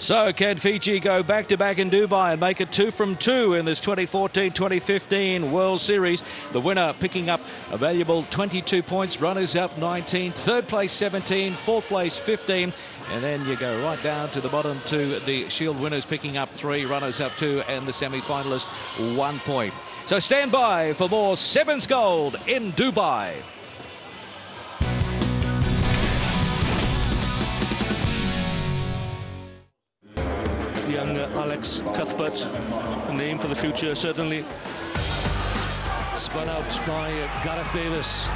So can Fiji go back-to-back in Dubai and make it 2 from 2 in this 2014-2015 World Series? The winner picking up a valuable 22 points, runners-up 19, third place 17, fourth place 15, and then you go right down to the bottom to the Shield winners picking up 3, runners-up 2, and the semi-finalists 1 point. So stand by for more Sevens Gold in Dubai. Young Alex Cuthbert, a name for the future, certainly. Spun out by Gareth Davis.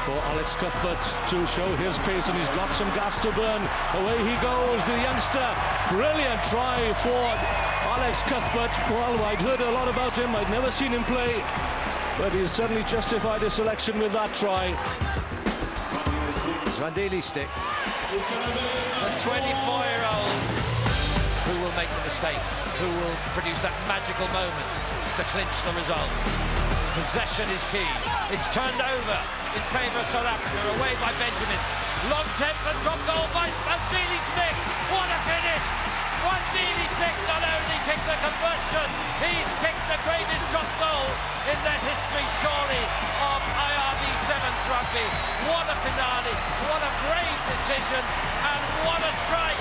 For Alex Cuthbert to show his pace, and he's got some gas to burn. Away he goes, the youngster. Brilliant try for Alex Cuthbert. Well, I'd heard a lot about him. I'd never seen him play, but he's certainly justified his selection with that try. Zwandili stick. The 24-year-old who will make the mistake, who will produce that magical moment to clinch the result. Possession is key. It's turned over in favour of South Africa, away by Benjamin. Long temper, drop goal by Zwandili stick. What a finish! Zwandili stick not only kicked the conversion, he's kicked the greatest drop goal in the history, surely, of IRB Sevens rugby. What a finale, what a brave decision, and what a strike!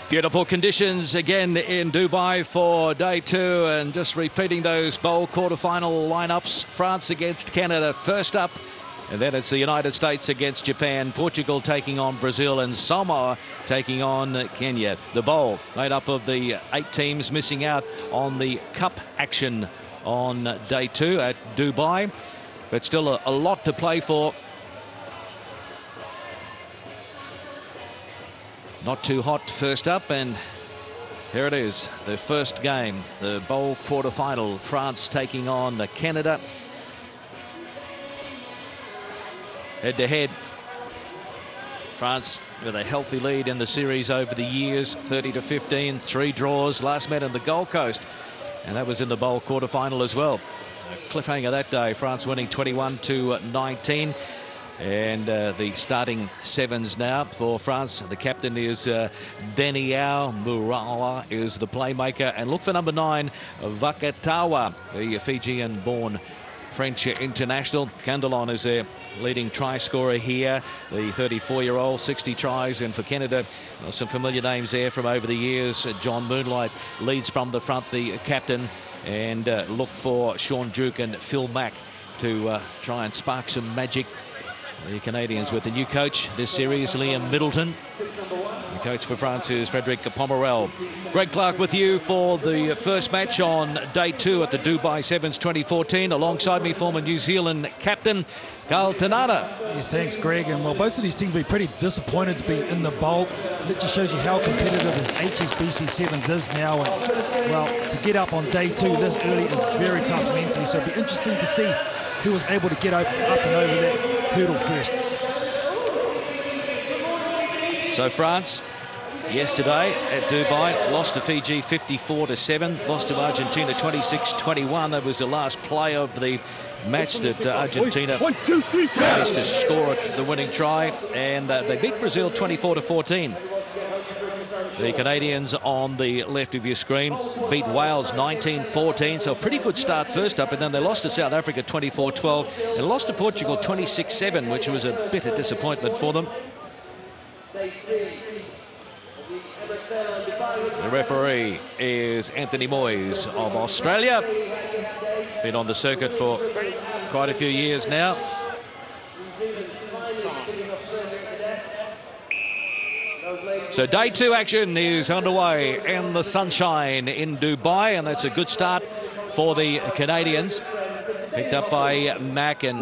Beautiful conditions again in Dubai for day 2, and just repeating those bowl quarter-final lineups. France against Canada first up, and then it's the United States against Japan, Portugal taking on Brazil, and Samoa taking on Kenya. The bowl made up of the 8 teams missing out on the cup action on day 2 at Dubai, but still a lot to play for. Not too hot first up, and here it is, the first game, the bowl quarter-final. France taking on Canada. Head-to-head. France with a healthy lead in the series over the years, 30-15, 3 draws. Last met in the Gold Coast, and that was in the bowl quarter-final as well. A cliffhanger that day, France winning 21-19. And the starting sevens now for France. The captain is Daniel Murawa is the playmaker. And look for number 9, Vakatawa, the Fijian-born French international. Candelon is their leading try scorer here, the 34-year-old, 60 tries. And for Canada, some familiar names there from over the years. John Moonlight leads from the front, the captain. And look for Sean Duke and Phil Mack to try and spark some magic. The Canadians with the new coach this series, Liam Middleton. The coach for France is Frederic Pomerel. Greg Clark with you for the first match on day 2 at the Dubai Sevens 2014. Alongside me, former New Zealand captain Carl Tanana. Yeah, thanks, Greg. And well, both of these teams will be pretty disappointed to be in the bowl. That just shows you how competitive this HSBC Sevens is now. And well, to get up on day 2 this early is very tough mentally. So it'll be interesting to see who was able to get up and over that hurdle first. So France yesterday at Dubai lost to Fiji 54-7, lost to Argentina 26-21. That was the last play of the match that Argentina managed to score the winning try, and they beat Brazil 24-14. The Canadians on the left of your screen beat Wales 19-14, so a pretty good start first up, and then they lost to South Africa 24-12 and lost to Portugal 26-7, which was a bit of disappointment for them. The referee is Anthony Moyes of Australia. Been on the circuit for quite a few years now. So day 2 action is underway in the sunshine in Dubai, and that's a good start for the Canadians. Picked up by Mack, and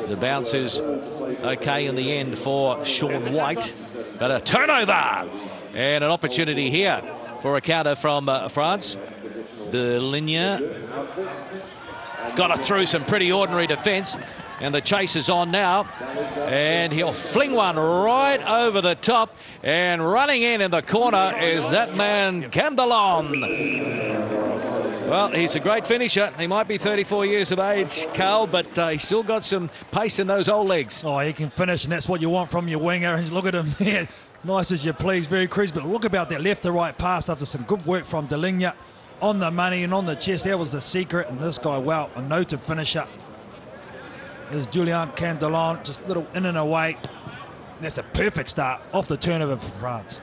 the bounce is okay in the end for Sean White. But a turnover and an opportunity here for a counter from France. De Ligne got it through some pretty ordinary defence. And the chase is on now. And he'll fling one right over the top. And running in the corner is that man, Candelon. Well, he's a great finisher. He might be 34 years of age, Carl, but he's still got some pace in those old legs. Oh, he can finish, and that's what you want from your winger. And look at him there. Nice as you please, very crisp. But look about that left to right pass after some good work from Delinia on the money and on the chest. That was the secret. And this guy, well, a noted finisher. There's Julien Candelon, just a little in and away. That's a perfect start off the turnover for France.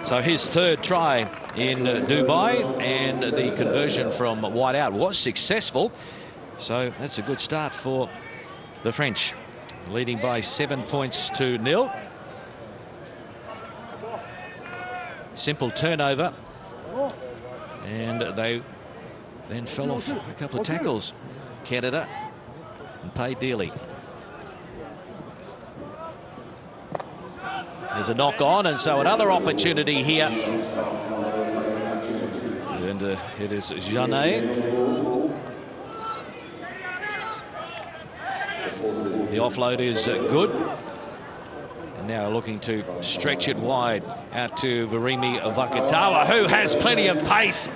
So his third try in Dubai, and the conversion from wide out was successful. So that's a good start for the French, leading by 7 points to 0. Simple turnover, and they then fell off a couple of tackles, Canada, and paid dearly. There's a knock on, and so another opportunity here. And it is Janet. The offload is good. And now looking to stretch it wide out to Virimi Vakatawa, who has plenty of pace.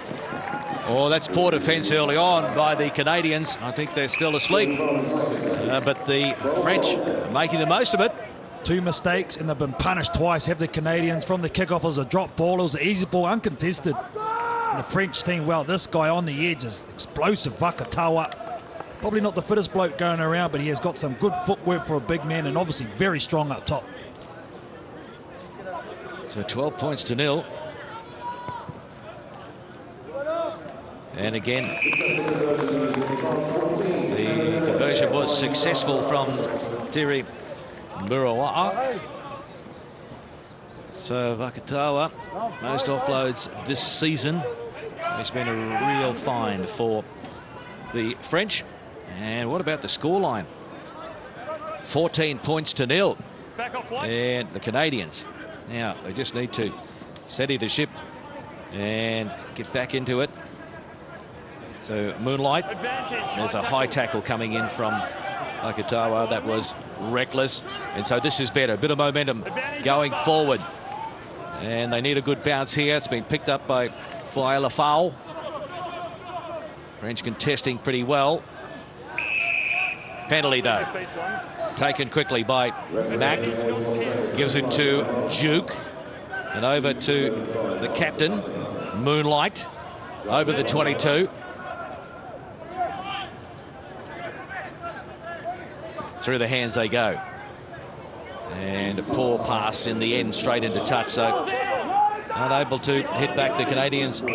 Oh, that's poor defence early on by the Canadians. I think they're still asleep. But the French are making the most of it. 2 mistakes, and they've been punished twice, have the Canadians. From the kickoff, it was a drop ball, it was an easy ball, uncontested. And the French team, well, this guy on the edge is explosive, Vakatawa. Probably not the fittest bloke going around, but he has got some good footwork for a big man, and obviously very strong up top. So 12 points to 0. And again, the conversion was successful from Thierry Murawa. So Vakatawa, most offloads this season. It's been a real find for the French. And what about the scoreline? 14 points to 0. And the Canadians, now they just need to steady the ship and get back into it. So Moonlight, there's a high tackle coming in from Vakatawa. That was reckless, and so this is better. A bit of momentum going forward, and they need a good bounce here. It's been picked up by Foulafau. French contesting pretty well. Penalty though, taken quickly by Mack. Gives it to Duke, and over to the captain, Moonlight, over the 22. Through the hands they go, and a poor pass in the end, straight into touch, so unable to hit back the Canadians. Well,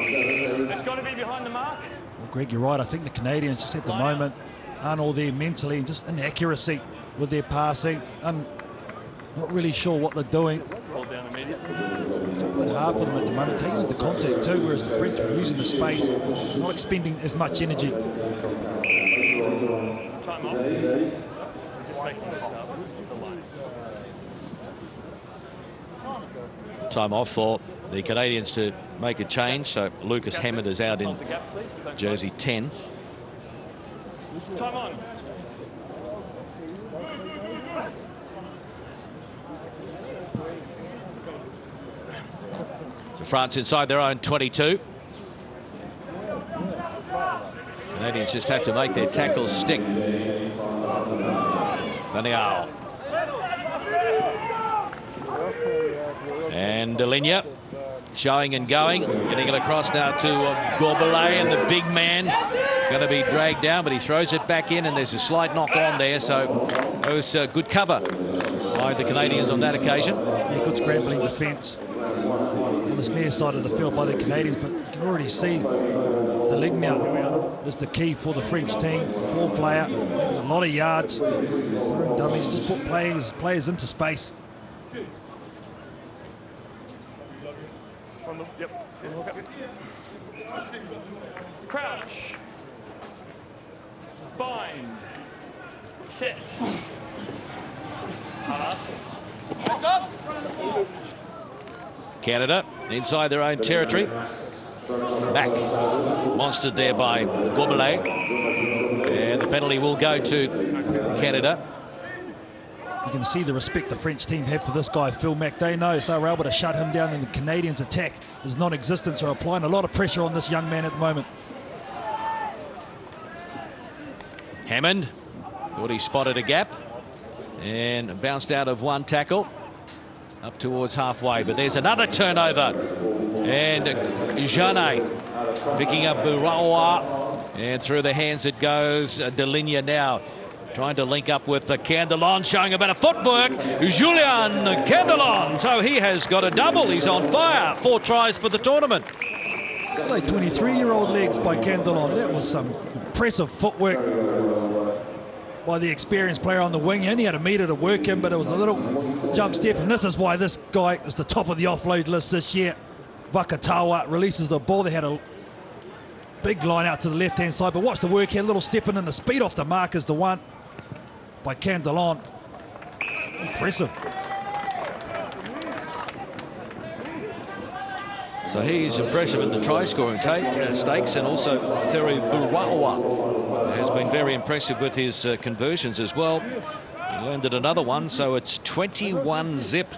Greg, you're right. I think the Canadians just at the moment aren't all there mentally, and just inaccuracy with their passing. I'm not really sure what they're doing. It's a bit hard for them at the moment, taking into contact too, whereas the French are using the space, not expending as much energy. Time off. Time off for the Canadians to make a change. So Lucas Hammond is out in jersey 10. Time on. So France inside their own 22. Canadians just have to make their tackles stick. Daniel. And Delinia showing and going, getting it across now to Gorbelet, and the big man is going to be dragged down, but he throws it back in, and there's a slight knock on there, so it was good cover by the Canadians on that occasion. Yeah, good scrambling defence on the near side of the field by the Canadians, but you can already see the Lignia is the key for the French team. 4-player, a lot of yards, dummies, just put players into space. Crouch. Bind. Sit. Canada inside their own territory. Back. Monstered there by Gourbelet. And the penalty will go to Canada. You can see the respect the French team have for this guy, Phil Mack. They know if they were able to shut him down, and the Canadians' attack is non-existent, so applying a lot of pressure on this young man at the moment. Hammond thought he spotted a gap and bounced out of one tackle up towards halfway, but there's another turnover, and Jeannet picking up Burawa, and through the hands it goes. Deligne now trying to link up with Candelon, showing a bit of footwork. Julian Candelon, so he has got a double. He's on fire. 4 tries for the tournament. Like 23-year-old legs by Candelon. That was some impressive footwork by the experienced player on the wing. He only had a metre to work in, but it was a little jump step, and this is why this guy is the top of the offload list this year. Vakatawa releases the ball. They had a big line out to the left-hand side, but watch the work here. Little step in, and the speed off the mark is the one by Candelon. Impressive. So he's impressive in the try-scoring stakes, and also Terry Burawa has been very impressive with his conversions as well. He landed another one, so it's 21 zip.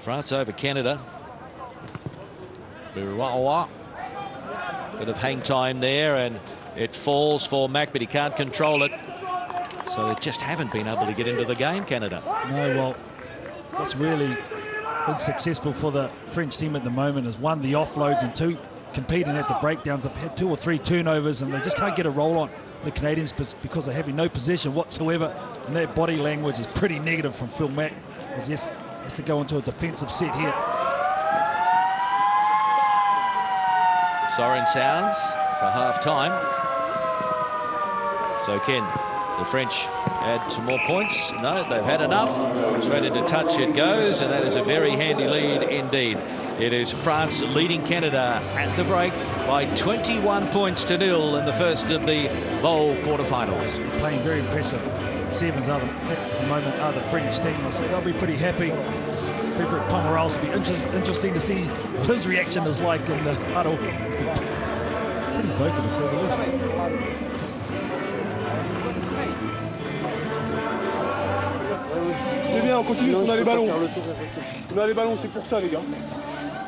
France over Canada. Burawa, bit of hang time there, and it falls for Mack, but he can't control it. So they just haven't been able to get into the game, Canada. No, well, what's really been successful for the French team at the moment is, 1, the offloads, and 2, competing at the breakdowns. They've had 2 or 3 turnovers, and they just can't get a roll on the Canadians because they're having no possession whatsoever, and their body language is pretty negative from Phil Mack. He just has to go into a defensive set here. Siren sounds for half-time. So Ken, the French add some more points? No, they've had enough. Straight into touch it goes, and that is a very handy lead indeed. It is France leading Canada at the break by 21 points to 0 in the first of the bowl quarterfinals. Playing very impressive. Sevens at the moment are the French team, so they'll be pretty happy. Frederick Pomerals will be interesting to see what his reaction is like in the huddle. Pretty vocal to say the least. C'est bien, on continue, on a les ballons. On a les ballons, c'est pour ça les gars.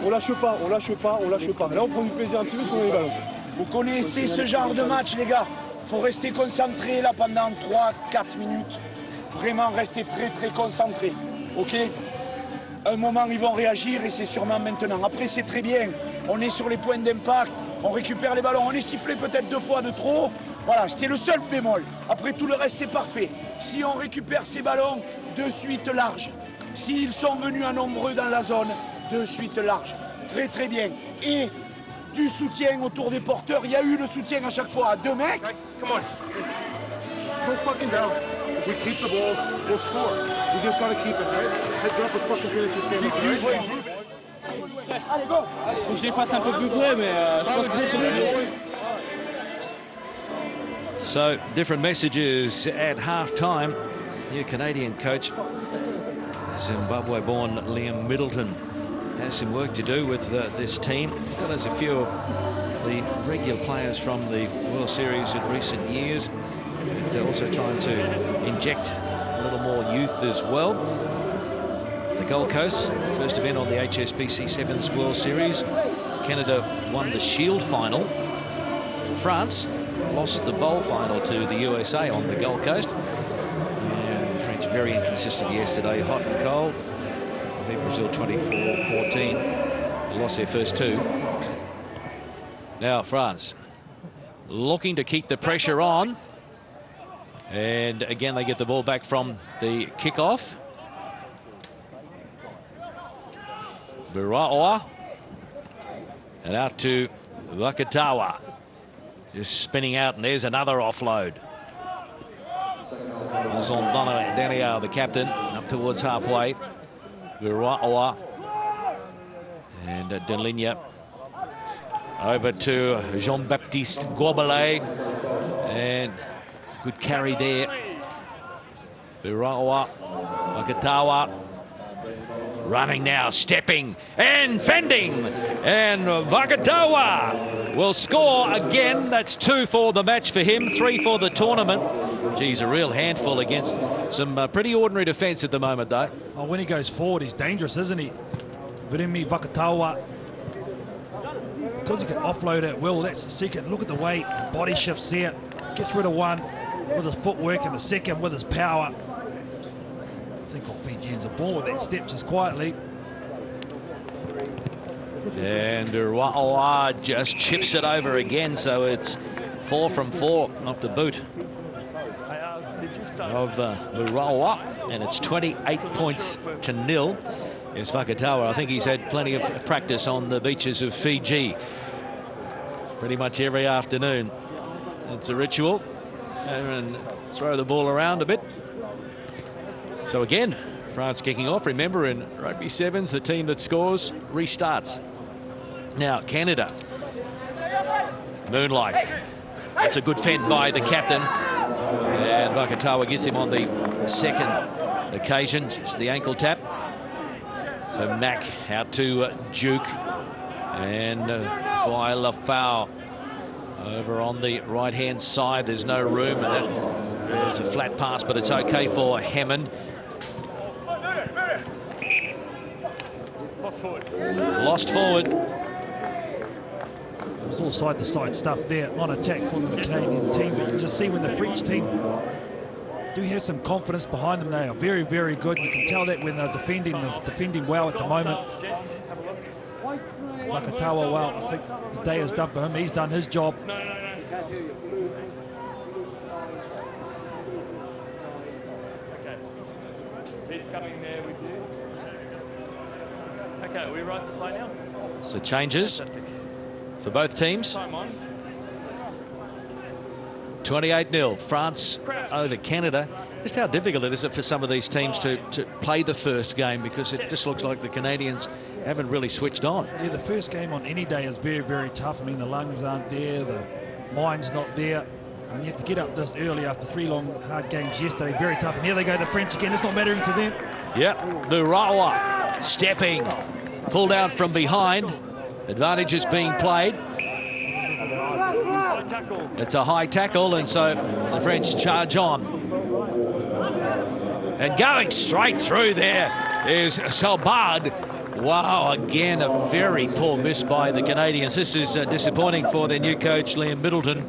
On lâche pas, on lâche pas, on lâche pas. Là on prend du plaisir un petit peu parce qu'on a les ballons. Vous connaissez ce genre de match les gars. Faut rester concentré là pendant 3-4 minutes. Vraiment rester très concentré. Ok? Un moment ils vont réagir et c'est sûrement maintenant. Après c'est très bien. On est sur les points d'impact. On récupère les ballons. On est sifflé peut-être 2 fois de trop. Voilà, c'est le seul bémol. Après tout le reste c'est parfait. Si on récupère ces ballons, de suite large. S'ils sont venus à nombreux dans la zone, de suite large. Très bien. Et du soutien autour des porteurs. Il y a eu le soutien à chaque fois. 2 mecs. Come on. Go fucking down. If we keep the ball, we'll score. We just gotta keep it, right? Heads up, let's fucking finish this game. Allez, go. Faut que je les fasse un peu plus près, mais je pense que c'est mieux. So, different messages at half-time. New Canadian coach, Zimbabwe-born Liam Middleton, has some work to do with this team. Still has a few of the regular players from the World Series in recent years. And also trying to inject a little more youth as well. The Gold Coast, first event on the HSBC Sevens World Series. Canada won the Shield final. France lost the bowl final to the USA on the Gold Coast. And the French very inconsistent yesterday, hot and cold. Beat Brazil 24-14. They lost their first 2. Now France looking to keep the pressure on. And again they get the ball back from the kickoff. Burawa. And out to Vakatawa. Just spinning out, and there's another offload. Daniel, the captain, up towards halfway. Burawa. And Deligne. Over to Jean-Baptiste Gourbelet. And good carry there. Burawa, Vakatawa, Running now, stepping and fending. And Vakatawa will score again. That's 2 for the match for him, 3 for the tournament. Geez, a real handful against some pretty ordinary defence at the moment, though. Oh, when he goes forward, he's dangerous, isn't he? Virimi Vakatawa. Because he can offload at will, that's the second. Look at the way the body shifts there. Gets rid of one with his footwork and the second with his power. I think all Fijians are born with that step just quietly. And Rua'a just chips it over again, so it's 4 from 4 off the boot of Rua'a, and it's 28 points to 0. Is Vakatawa. I think he's had plenty of practice on the beaches of Fiji pretty much every afternoon. It's a ritual, and throw the ball around a bit. So again, France kicking off. Remember, in Rugby Sevens, the team that scores restarts. Now Canada, Moonlight. That's a good fend by the captain, and Vakatawa gets him on the second occasion, just the ankle tap. So Mack out to Duke, and Lafau over on the right-hand side. There's no room, and there's a flat pass, but it's okay for Hammond. Lost forward. It's all side-to-side stuff there on attack from the Canadian team, but you can just see when the French team do have some confidence behind them. They are very, very good. You can tell that when they're defending well at the moment. Vakatawa, well, I think the day is done for him. He's done his job. Okay. He's coming there with you. Okay, are we right to play now? So changes for both teams. Time on. 28-0, France over Canada. Just how difficult it is for some of these teams to play the first game, because it just looks like the Canadians haven't really switched on. Yeah, the first game on any day is very, very tough. I mean, the lungs aren't there, the mind's not there. And you have to get up this early after 3 long, hard games yesterday. Very tough. And here they go, the French again. It's not mattering to them. Yep, Nurawa stepping, pulled out from behind. Advantage is being played. It's a high tackle, and so the French charge on. And going straight through there is Salbard. Wow, again, a very poor miss by the Canadians. This is disappointing for their new coach, Liam Middleton.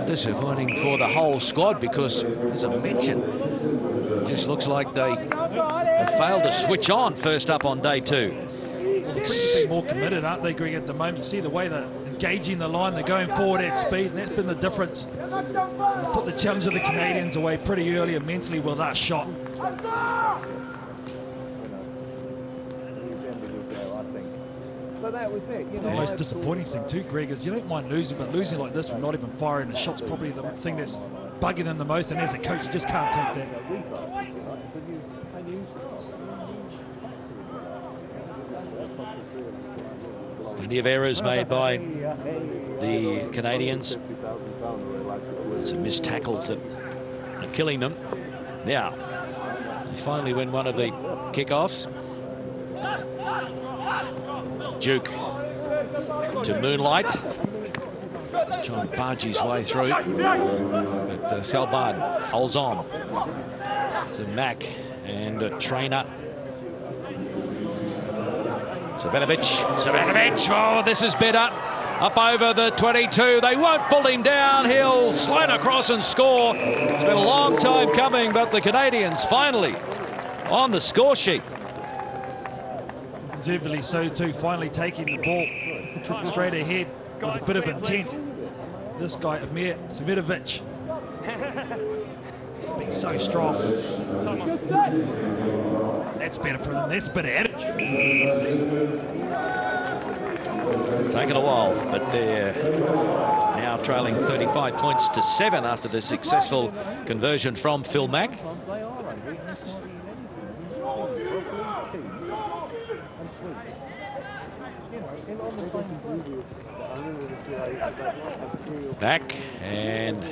Disappointing for the whole squad, because, as I mentioned, it just looks like they have failed to switch on first up on day 2. Well, the French being more committed, aren't they, Greg, at the moment? You see the way they're engaging the line, they're going forward at speed, and that's been the difference. They put the challenge of the Canadians away pretty early and mentally with that shot. The most disappointing thing too, Greg, is you don't mind losing, but losing like this from not even firing the shot's probably the thing that's bugging them the most, and as a coach, you just can't take that. Plenty of errors made by the Canadians. Some missed tackles that are killing them. Now, he's finally win one of the kickoffs. Duke to Moonlight. Trying to barge his way through. But Salbard holds on. So Mack and Trainer. Savanovic, oh, this is better. Up over the 22, they won't pull him down. He'll slide across and score. It's been a long time coming, but the Canadians finally on the score sheet. Deservedly so too, finally taking the ball straight ahead with a bit of intent. This guy, Amir Savanovic, being so strong. That's better for them, that's a bit of attitude. It's taken a while, but they're now trailing 35 points to 7 after the successful conversion from Phil Mack. Back and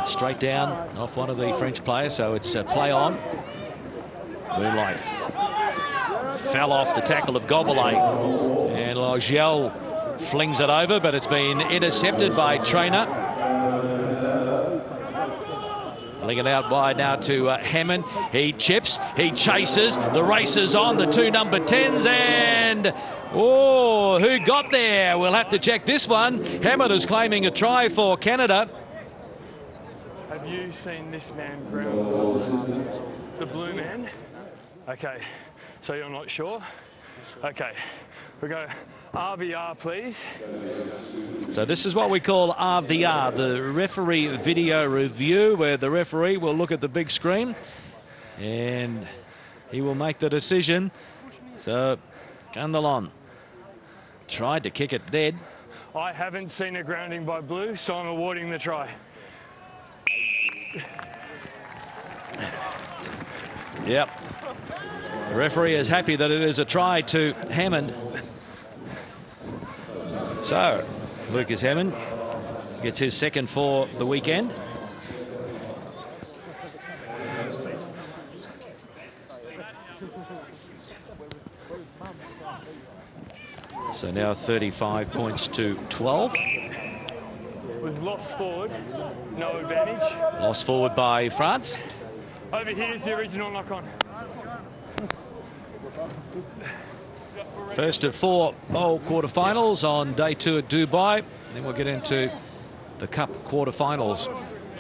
straight down off one of the French players, so it's a play on. Moonlight fell off the tackle of Gobelay, and Logiel flings it over, but it's been intercepted by Traynor. Fling it out wide now to Hammond. He chips, he chases, the race is on, the two number 10s, and oh, who got there? We'll have to check this one. Hammond is claiming a try for Canada. Have you seen this man ground the blue man? Okay, so you're not sure? Okay, we go RVR, please. So this is what we call RVR, the referee video review, where the referee will look at the big screen and he will make the decision. So Candlon tried to kick it dead. I haven't seen a grounding by blue, so I'm awarding the try. Yep. The referee is happy that it is a try to Hammond. So Lucas Hammond gets his second for the weekend. So now 35 points to 12. Was lost forward, no advantage. Lost forward by France. Over here's the original knock-on. First of 4 bowl quarterfinals on day 2 at Dubai. Then we'll get into the Cup quarterfinals.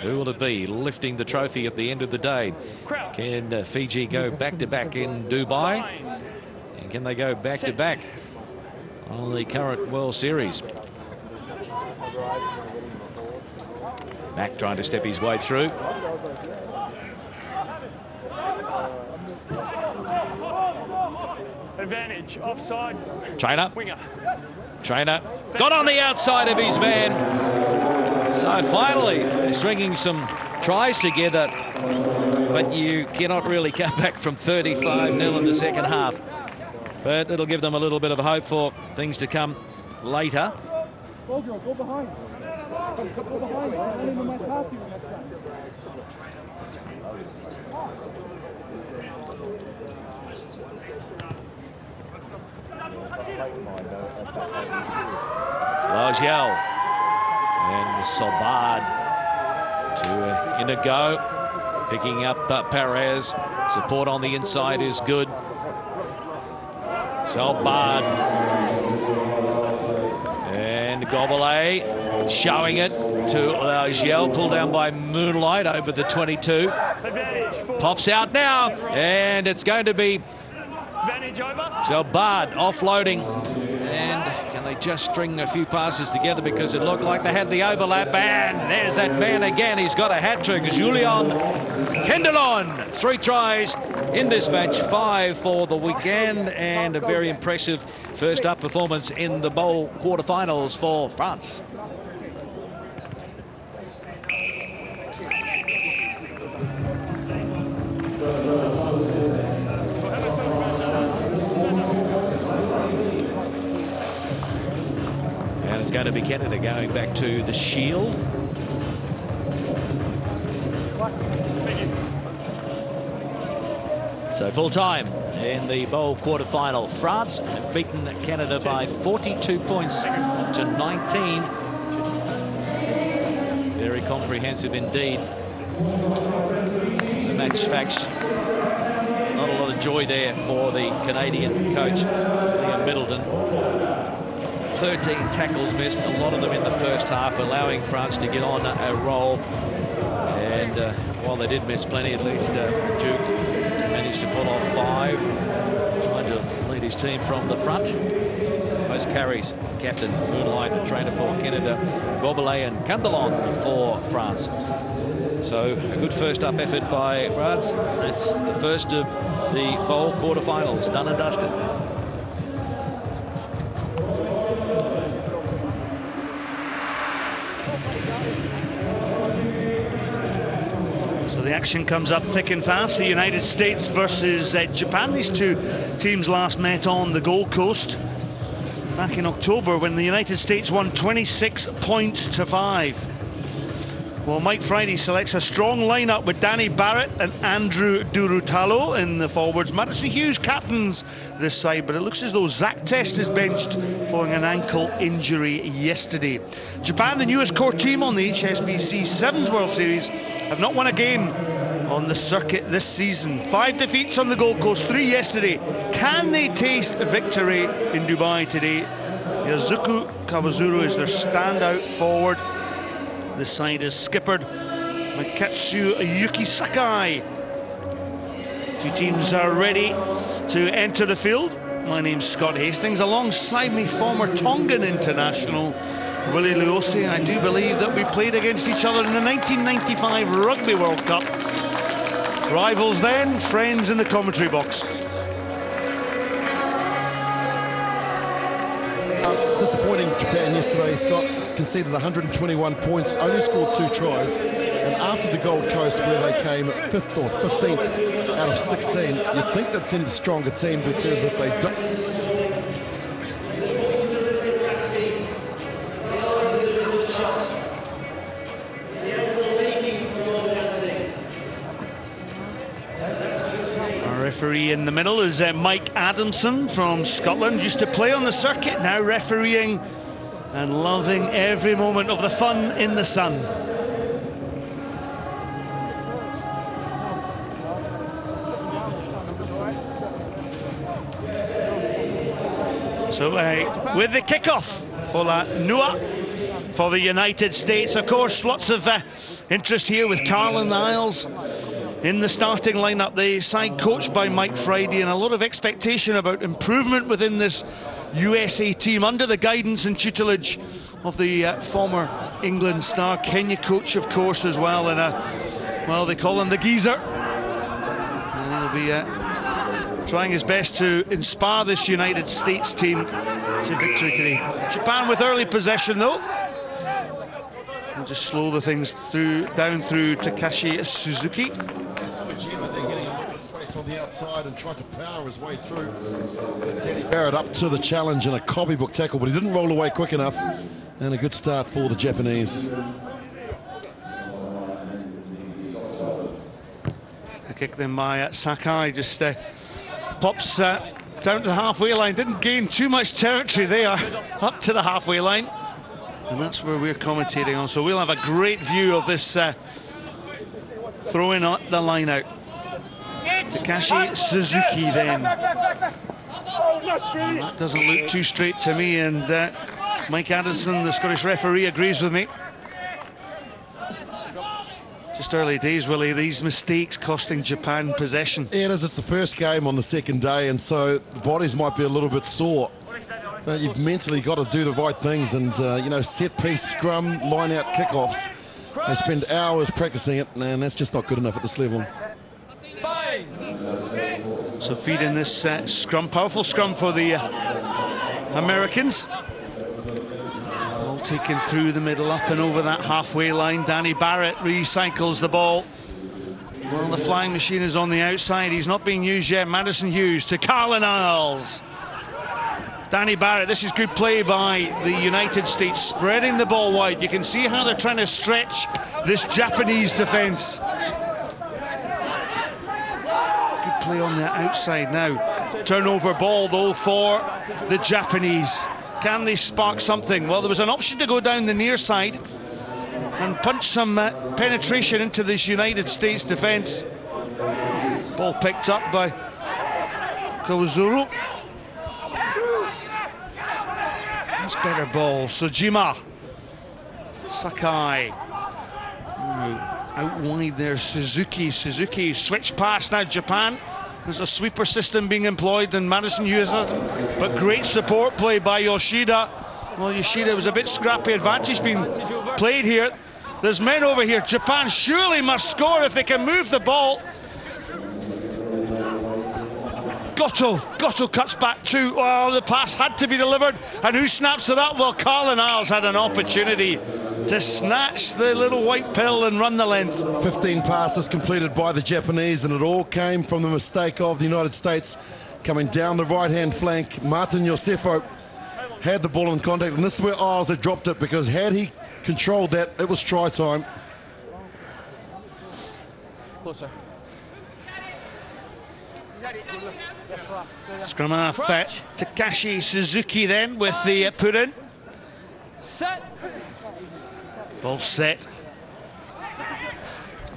Who will it be lifting the trophy at the end of the day? Can Fiji go back-to-back in Dubai? And can they go back-to-back on the current World Series? Mack trying to step his way through. Advantage, offside. Traynor. Winger. Traynor got on the outside of his man. So finally, they're stringing some tries together, but you cannot really come back from 35-0 in the second half. But it'll give them a little bit of hope for things to come later. Go behind. Go behind. Logiel and Sobard to in a go, picking up Perez. Support on the inside is good. Sobard and Gobelay showing it to Logiel, pulled down by Moonlight over the 22. Pops out now, and it's going to be Sobard offloading. And can they just string a few passes together, because it looked like they had the overlap, and there's that man again. He's got a hat-trick. Julian Kendelon, 3 tries in this match, 5 for the weekend, and a very impressive first up performance in the bowl quarterfinals for France. It's going to be Canada going back to the Shield. So full time in the bowl quarterfinal. France have beaten Canada by 42 points to 19. Very comprehensive indeed. The match facts. Not a lot of joy there for the Canadian coach, Liam Middleton. 13 tackles missed, a lot of them in the first half, allowing France to get on a roll. And while they did miss plenty, at least Duke managed to pull off 5, trying to lead his team from the front. Most carries, captain Moonlight, and trainer for Canada, Gobelay and Candlon for France. So a good first up effort by France. That's the first of the bowl quarterfinals, done and dusted. So the action comes up thick and fast. The United States versus Japan. These two teams last met on the Gold Coast back in October, when the United States won 26 points to 5. Well, Mike Friday selects a strong lineup with Danny Barrett and Andrew Durutalo in the forwards. Madison Hughes captains this side, but it looks as though Zach Test is benched following an ankle injury yesterday. Japan, the newest core team on the HSBC Sevens World Series, have not won a game on the circuit this season. 5 defeats on the Gold Coast, 3 yesterday. Can they taste victory in Dubai today? Yazuku Kawazuru is their standout forward. The side is skippered by Katsuyuki Sakai. Two teams are ready to enter the field. My name's Scott Hastings. Alongside me, former Tongan international Willie Luosi. I do believe that we played against each other in the 1995 Rugby World Cup. Rivals then, friends in the commentary box. Disappointing Japan yesterday, Scott. Conceded 121 points, only scored 2 tries, and after the Gold Coast, where they came 5th or 15th out of 16, you'd think they'd send a stronger team, because if they don't... Referee in the middle is Mike Adamson from Scotland. Used to play on the circuit, now refereeing and loving every moment of the fun in the sun. So with the kickoff, Ola Nua for the United States. Of course, lots of interest here with Carla Niles in the starting lineup, the side coached by Mike Friday, and a lot of expectation about improvement within this USA team under the guidance and tutelage of the former England star, Kenya coach, of course, as well. And well, they call him the geezer. And he'll be trying his best to inspire this United States team to victory today. Japan with early possession, though. We'll just slow the things down through Takashi Suzuki. They're getting a little bit of space on the outside and tried to power his way through. Danny Barrett up to the challenge in a copybook tackle, but he didn't roll away quick enough. And a good start for the Japanese. A kick then by Sakai, just pops down to the halfway line. Didn't gain too much territory there, up to the halfway line. And that's where we're commentating on. So we'll have a great view of this throwing out the line out. Takashi Suzuki then. That doesn't look too straight to me, and Mike Addison, the Scottish referee, agrees with me. Just early days, Willie, these mistakes costing Japan possession. Yeah, it is. It's the first game on the second day, and so the bodies might be a little bit sore. You've mentally got to do the right things, and you know, set piece, scrum, line out kickoffs. They spend hours practicing it, and that's just not good enough at this level. So feed in this scrum, powerful scrum for the Americans. All taken through the middle, up and over that halfway line. Danny Barrett recycles the ball. Well, the flying machine is on the outside. He's not being used yet. Madison Hughes to Carla Niles. Danny Barrett, this is good play by the United States, spreading the ball wide. You can see how they're trying to stretch this Japanese defence. Good play on the outside now. Turnover ball, though, for the Japanese. Can they spark something? Well, there was an option to go down the near side and punch some penetration into this United States defence. Ball picked up by Kawazuru. Better ball. Sojima. Sakai. Out wide there, Suzuki. Suzuki switch pass now, Japan. There's a sweeper system being employed, and Madison Hughes has, but great support play by Yoshida. Well, Yoshida was a bit scrappy. Advantage being played here. There's men over here. Japan surely must score if they can move the ball. Goto cuts back too. Oh, the pass had to be delivered, and who snaps it up? Well, Carla Niles had an opportunity to snatch the little white pill and run the length. 15 passes completed by the Japanese, and it all came from the mistake of the United States coming down the right-hand flank. Martin Josefo had the ball in contact, and this is where Isles had dropped it, because had he controlled that, it was try time. Closer. Scrum half, Takashi Suzuki then with the put-in. Set. Ball set.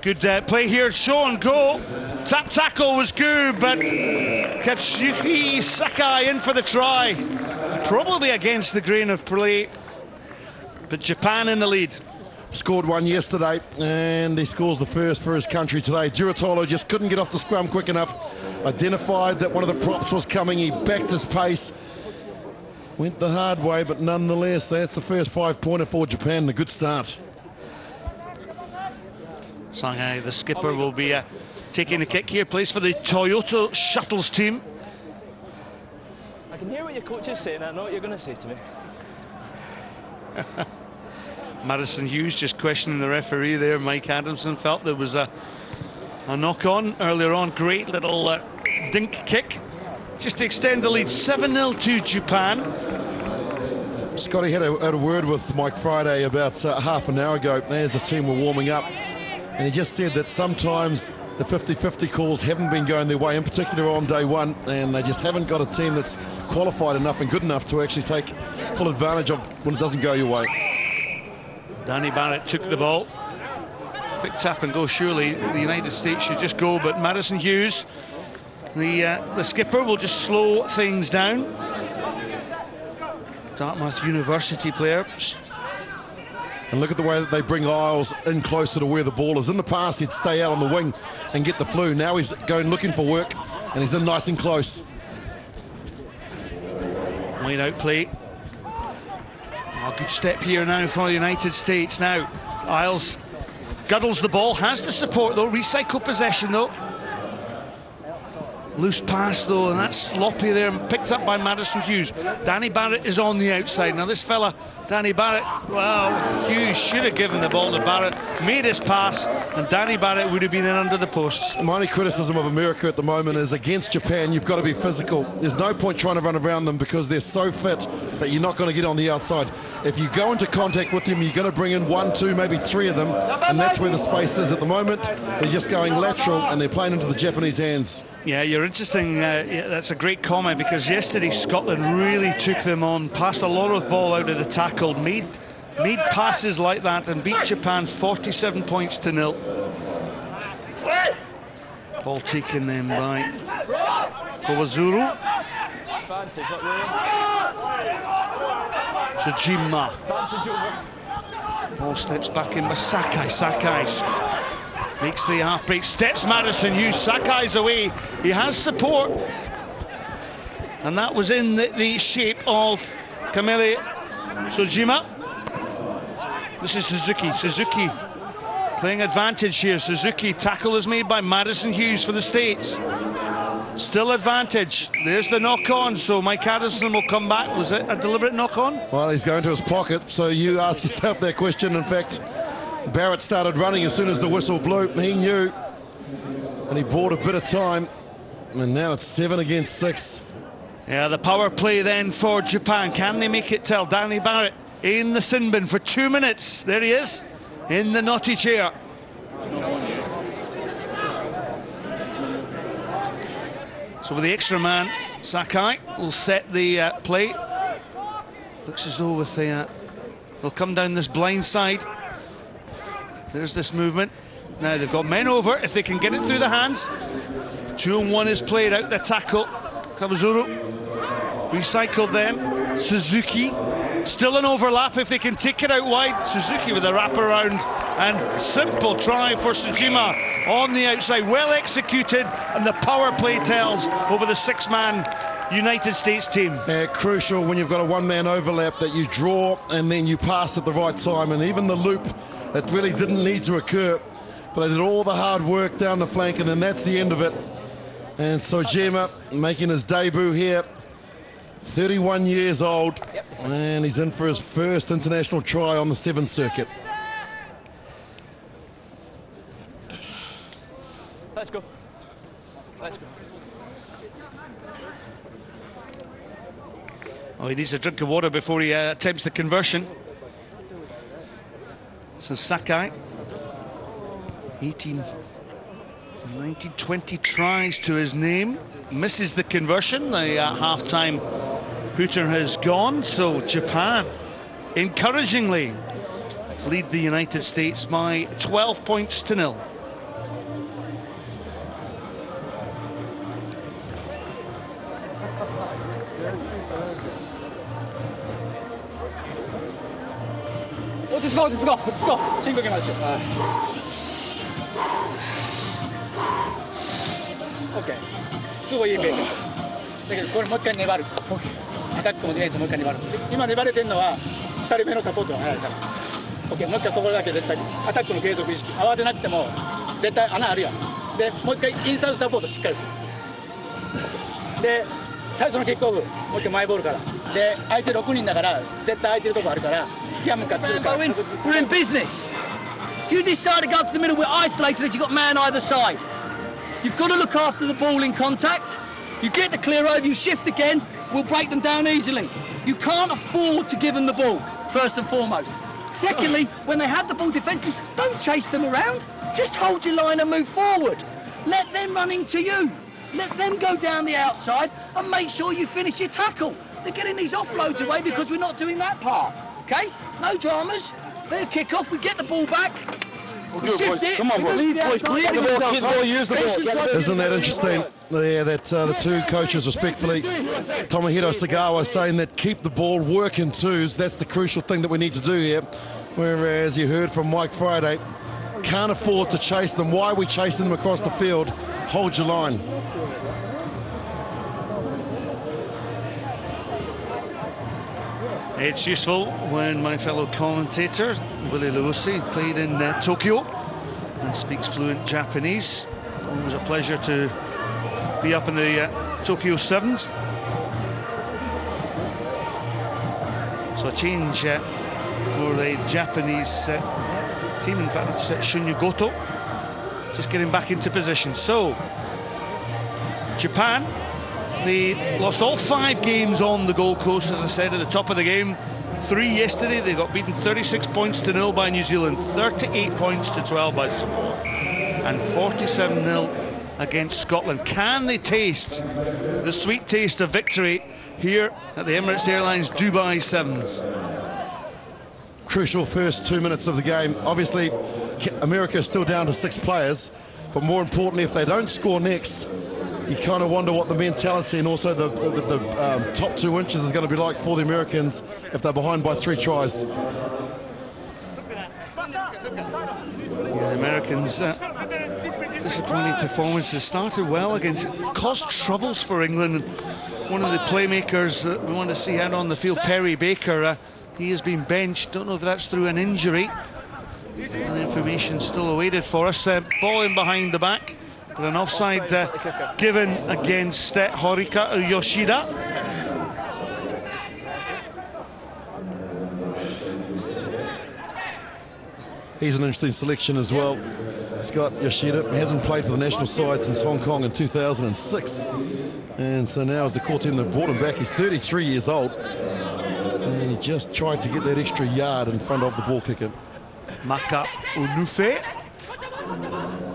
Good play here, Sean, go. Tap tackle was good, but Katsuki Sakai in for the try. Probably against the grain of play, but Japan in the lead. Scored one yesterday, and he scores the first for his country today. Durutalo just couldn't get off the scrum quick enough. Identified that one of the props was coming. He backed his pace. Went the hard way, but nonetheless, that's the first 5-pointer for Japan. A good start. Shanghai, the skipper, will be taking the kick here. Plays for the Toyota Shuttles team. I can hear what your coach is saying. I know what you're going to say to me. Madison Hughes just questioning the referee there. Mike Adamson felt there was a knock-on earlier on. Great little dink kick. Just to extend the lead, 7-0 to Japan. Scotty had a word with Mike Friday about half an hour ago as the team were warming up. And he just said that sometimes the 50-50 calls haven't been going their way, in particular on day one, and they just haven't got a team that's qualified enough and good enough to actually take full advantage of when it doesn't go your way. Danny Barrett took the ball. Quick tap and go, surely the United States should just go, but Madison Hughes, the skipper, will just slow things down. Dartmouth University player. And look at the way that they bring Isles in closer to where the ball is. In the past, he'd stay out on the wing and get the flu. Now he's going looking for work, and he's in nice and close. Wide out play. Oh, good step here now for the United States. Now, Isles guddles the ball, has the support though, recycle possession though. Loose pass though, and that's sloppy there, and picked up by Madison Hughes. Danny Barrett is on the outside. Now this fella, Danny Barrett, well, Hughes should have given the ball to Barrett, made his pass, and Danny Barrett would have been in under the posts. My only criticism of America at the moment is against Japan, you've got to be physical. There's no point trying to run around them because they're so fit that you're not going to get on the outside. If you go into contact with them, you're going to bring in 1, 2, maybe 3 of them, and that's where the space is at the moment. They're just going lateral and they're playing into the Japanese hands. Yeah, you're interesting. Yeah, that's a great comment, because yesterday Scotland really took them on, passed a lot of ball out of the tackle, made passes like that, and beat Japan 47 points to 0. Ball taken then by Kawazuru. Tsujima. Ball steps back in by Sakai. Sakai makes the half break, steps Madison Hughes. Sakai's away, he has support, and that was in the shape of Kamele Tsujima. This is Suzuki playing advantage here. Suzuki, tackle is made by Madison Hughes for the States. Still advantage. There's the knock-on, so Mike Addison will come back. Was it a deliberate knock-on? Well, he's going to his pocket, so you ask yourself that question. In fact, Barrett started running as soon as the whistle blew. He knew, and he bought a bit of time, and now it's 7 against 6. Yeah, the power play then for Japan. Can they make it tell? Danny Barrett in the sin bin for 2 minutes. There he is, in the naughty chair. So with the extra man, Sakai will set the play. Looks as though with the they'll come down this blind side. There's this movement. Now they've got men over. If they can get it through the hands. 2-on-1 is played out the tackle. Kawazuru recycled then. Suzuki still an overlap if they can take it out wide. Suzuki with a wraparound, and simple try for Tsujima on the outside. Well executed, and the power play tells over the 6-man United States team. Crucial when you've got a 1-man overlap that you draw and then you pass at the right time, and even the loop that really didn't need to occur, but they did all the hard work down the flank, and then that's the end of it. And Tsujima making his debut here, 31 years old, and he's in for his first international try on the 7th circuit. Let's go. Let's go. Oh, he needs a drink of water before he attempts the conversion. So Sakai, 18 1920 tries to his name, misses the conversion. The half-time hooter has gone, so Japan encouragingly lead the United States by 12 points to 0. Let's go. OK。すごいいいプレーです。だけどこれもう一回粘る。アタックもディフェンスもう一回粘る。今粘れてるのは2人目のサポートが早いから。OK。もう一回そこだけ絶対アタックの継続意識。慌てなくても絶対穴あるやん。でもう一回インサイドサポートしっかりする。で最初のキックオフもう一回マイボールから。で相手6人だから絶対空いてるとこあるから。We're in business. If you decide to go to the middle, we're isolated as you've got man either side. You've got to look after the ball in contact. You get the clear over, you shift again, we'll break them down easily. You can't afford to give them the ball, first and foremost. Secondly, when they have the ball defensively, don't chase them around. Just hold your line and move forward. Let them run into you. Let them go down the outside and make sure you finish your tackle. They're getting these offloads away because we're not doing that part. Okay? No dramas. They kick off, we get the ball back. Shift it. Come on, boys. Believe in yourself. Use the ball. Isn't that interesting? Yeah, that the two coaches respectfully, Tomohiro Sagawa saying that keep the ball, work in twos. That's the crucial thing that we need to do here. Whereas you heard from Mike Friday, can't afford to chase them. Why are we chasing them across the field? Hold your line. It's useful when my fellow commentator, Willie Lewisi, played in Tokyo and speaks fluent Japanese. It was a pleasure to be up in the Tokyo Sevens. So a change for the Japanese team. In fact, it's Shunya Goto just getting back into position. So, Japan, they lost all 5 games on the Gold Coast, as I said at the top of the game. 3 yesterday. They got beaten 36 points to 0 by New Zealand, 38 points to 12 by Samoa, and 47-0 against Scotland. Can they taste the sweet taste of victory here at the Emirates Airlines Dubai Sevens? Crucial first 2 minutes of the game. Obviously, America is still down to 6 players, but more importantly, if they don't score next, you kind of wonder what the mentality and also the top 2 inches is going to be like for the Americans if they're behind by 3 tries. The Americans, disappointing performances. Started well against, caused troubles for England. One of the playmakers that we want to see out on the field, Perry Baker, he has been benched. Don't know if that's through an injury. The information still awaited for us. Ball in behind the back. But an offside given against Horika Yoshida. He's an interesting selection as well. Scott Yoshida hasn't played for the national side since Hong Kong in 2006. And so now as the core team, they've brought him back. He's 33 years old. And he just tried to get that extra yard in front of the ball kicker. Maka Unufe.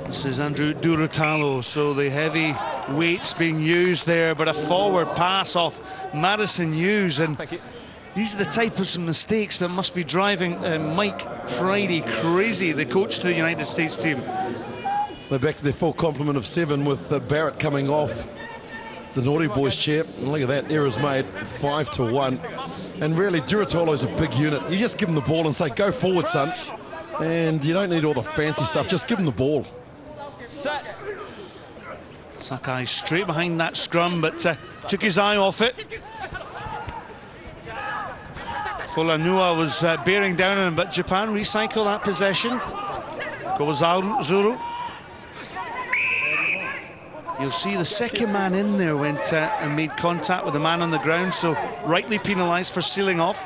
This is Andrew Durutalo, so the heavy weights being used there, but a forward pass off Madison Hughes, and these are the types of mistakes that must be driving Mike Friday crazy, the coach to the United States team. They're back to their full complement of 7 with Barrett coming off the Naughty Boys chair. And look at that, errors made, 5-1. And really, Durutalo's a big unit. You just give him the ball and say, go forward, son. And you don't need all the fancy stuff, just give him the ball. Sakai straight behind that scrum, but took his eye off it. Fulanua was bearing down on him, but Japan recycle that possession. Kawazaru. You'll see the second man in there went and made contact with the man on the ground, so rightly penalised for sealing off.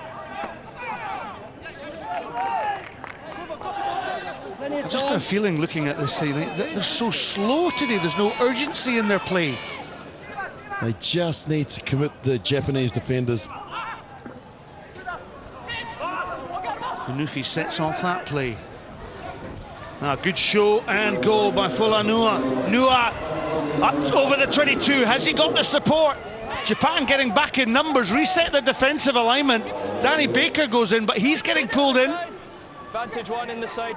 I've just got a feeling looking at this, they're so slow today, there's no urgency in their play. They just need to commit the Japanese defenders. Unufi sets off that play. Good show and goal by Fulanua. Nua up over the 22. Has he got the support? Japan getting back in numbers, reset the defensive alignment. Danny Baker goes in, but he's getting pulled in. Vantage one in the side.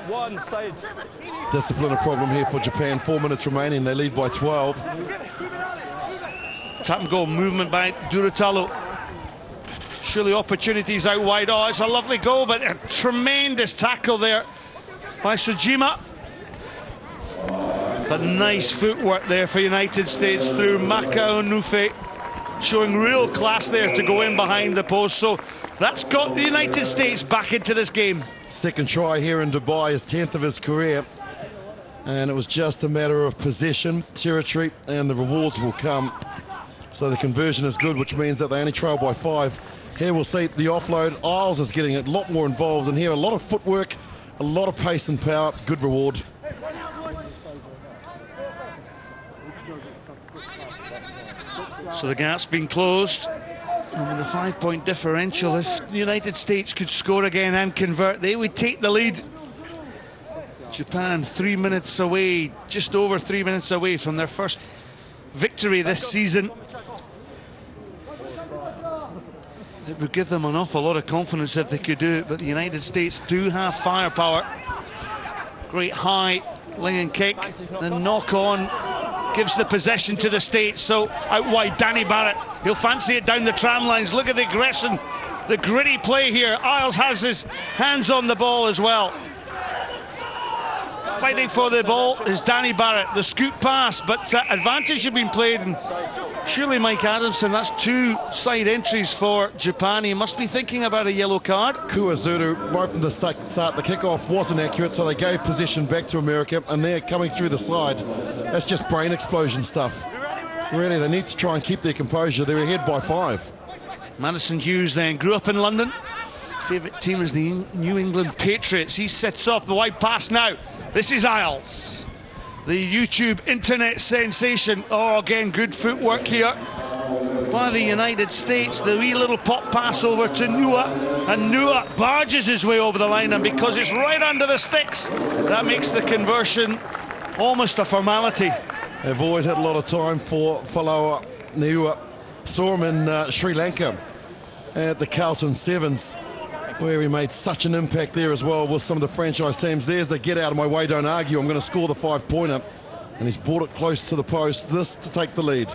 One side. Discipline a problem here for Japan. 4 minutes remaining. They lead by 12. Tap and goal movement by Durutalo. Surely opportunities out wide. Oh, it's a lovely goal, but a tremendous tackle there by Sujima. But nice footwork there for United States through Makao Nufe, showing real class there to go in behind the post. So that's got the United States back into this game. Second try here in Dubai, his 10th of his career. And it was just a matter of possession, territory, and the rewards will come. So the conversion is good, which means that they only trail by 5. Here we'll see the offload. Isles is getting a lot more involved, and here a lot of footwork, a lot of pace and power. Good reward. So the gap's been closed, and with a 5-point differential, if the United States could score again and convert, they would take the lead. Japan 3 minutes away, just over 3 minutes away from their first victory this season. It would give them an awful lot of confidence if they could do it, but the United States do have firepower. Great high Lingen kick, the knock on gives the possession to the States. So out wide, Danny Barrett, he'll fancy it down the tram lines. Look at the aggression, the gritty play here. Isles has his hands on the ball as well. Fighting for the ball is Danny Barrett. The scoop pass, but advantage had been played, and surely Mike Adamson, that's 2 side entries for Japan. He must be thinking about a yellow card. Kuazuru, right from the start, the kickoff wasn't accurate, so they gave possession back to America, and they're coming through the side. That's just brain explosion stuff. Really, they need to try and keep their composure. They're ahead by 5. Madison Hughes then grew up in London. Favourite team is the New England Patriots. He sets off the wide pass now. This is Isles, the YouTube internet sensation. Oh, again, good footwork here by the United States. The wee little pop pass over to Nua, and Nua barges his way over the line, and because it's right under the sticks, that makes the conversion almost a formality. They've always had a lot of time for Faloa Nua. Saw him in Sri Lanka at the Carlton Sevens, where he made such an impact there as well with some of the franchise teams. There's the get out of my way, don't argue, I'm going to score the 5-pointer. And he's brought it close to the post, this to take the lead.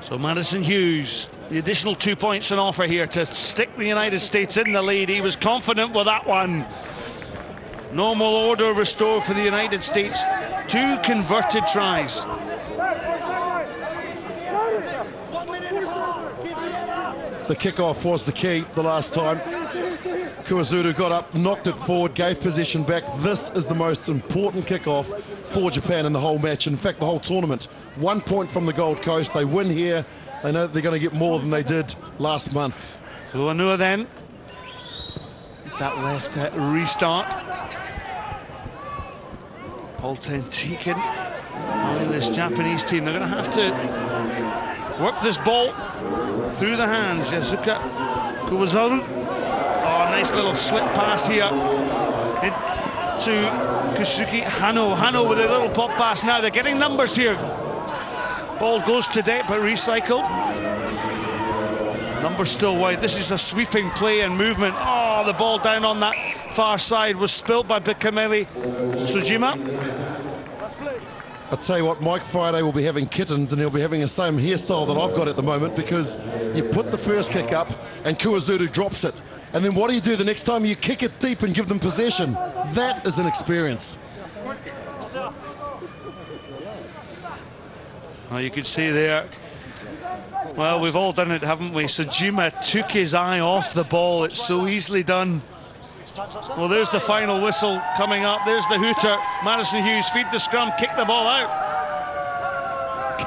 So Madison Hughes, the additional 2 points on offer here to stick the United States in the lead. He was confident with that one. Normal order restored for the United States. 2 converted tries. The kickoff was the key the last time. Kuazuru got up, knocked it forward, gave possession back. This is the most important kickoff for Japan in the whole match, in fact the whole tournament. 1 point from the Gold Coast. They win here, they know that they're going to get more than they did last month. Fulanua then, that left restart. Paul Tentikin on this Japanese team. They're going to have to work this ball through the hands. Yasuka Kuwazaru. Oh, nice little slip pass here into Kusuki Hano. Hano with a little pop pass. Now they're getting numbers here. Ball goes to deck but recycled. Numbers still wide. This is a sweeping play and movement. Oh, the ball down on that far side was spilt by Bikameli Sujima. I'll tell you what, Mike Friday will be having kittens, and he'll be having the same hairstyle that I've got at the moment, because you put the first kick up and Kuazuru drops it, and then what do you do the next time? You kick it deep and give them possession. That is an experience. Oh, you could see there, well, we've all done it, haven't we? Sujima took his eye off the ball. It's so easily done. Well, there's the final whistle coming up. There's the hooter. Madison Hughes, feed the scrum, kick the ball out.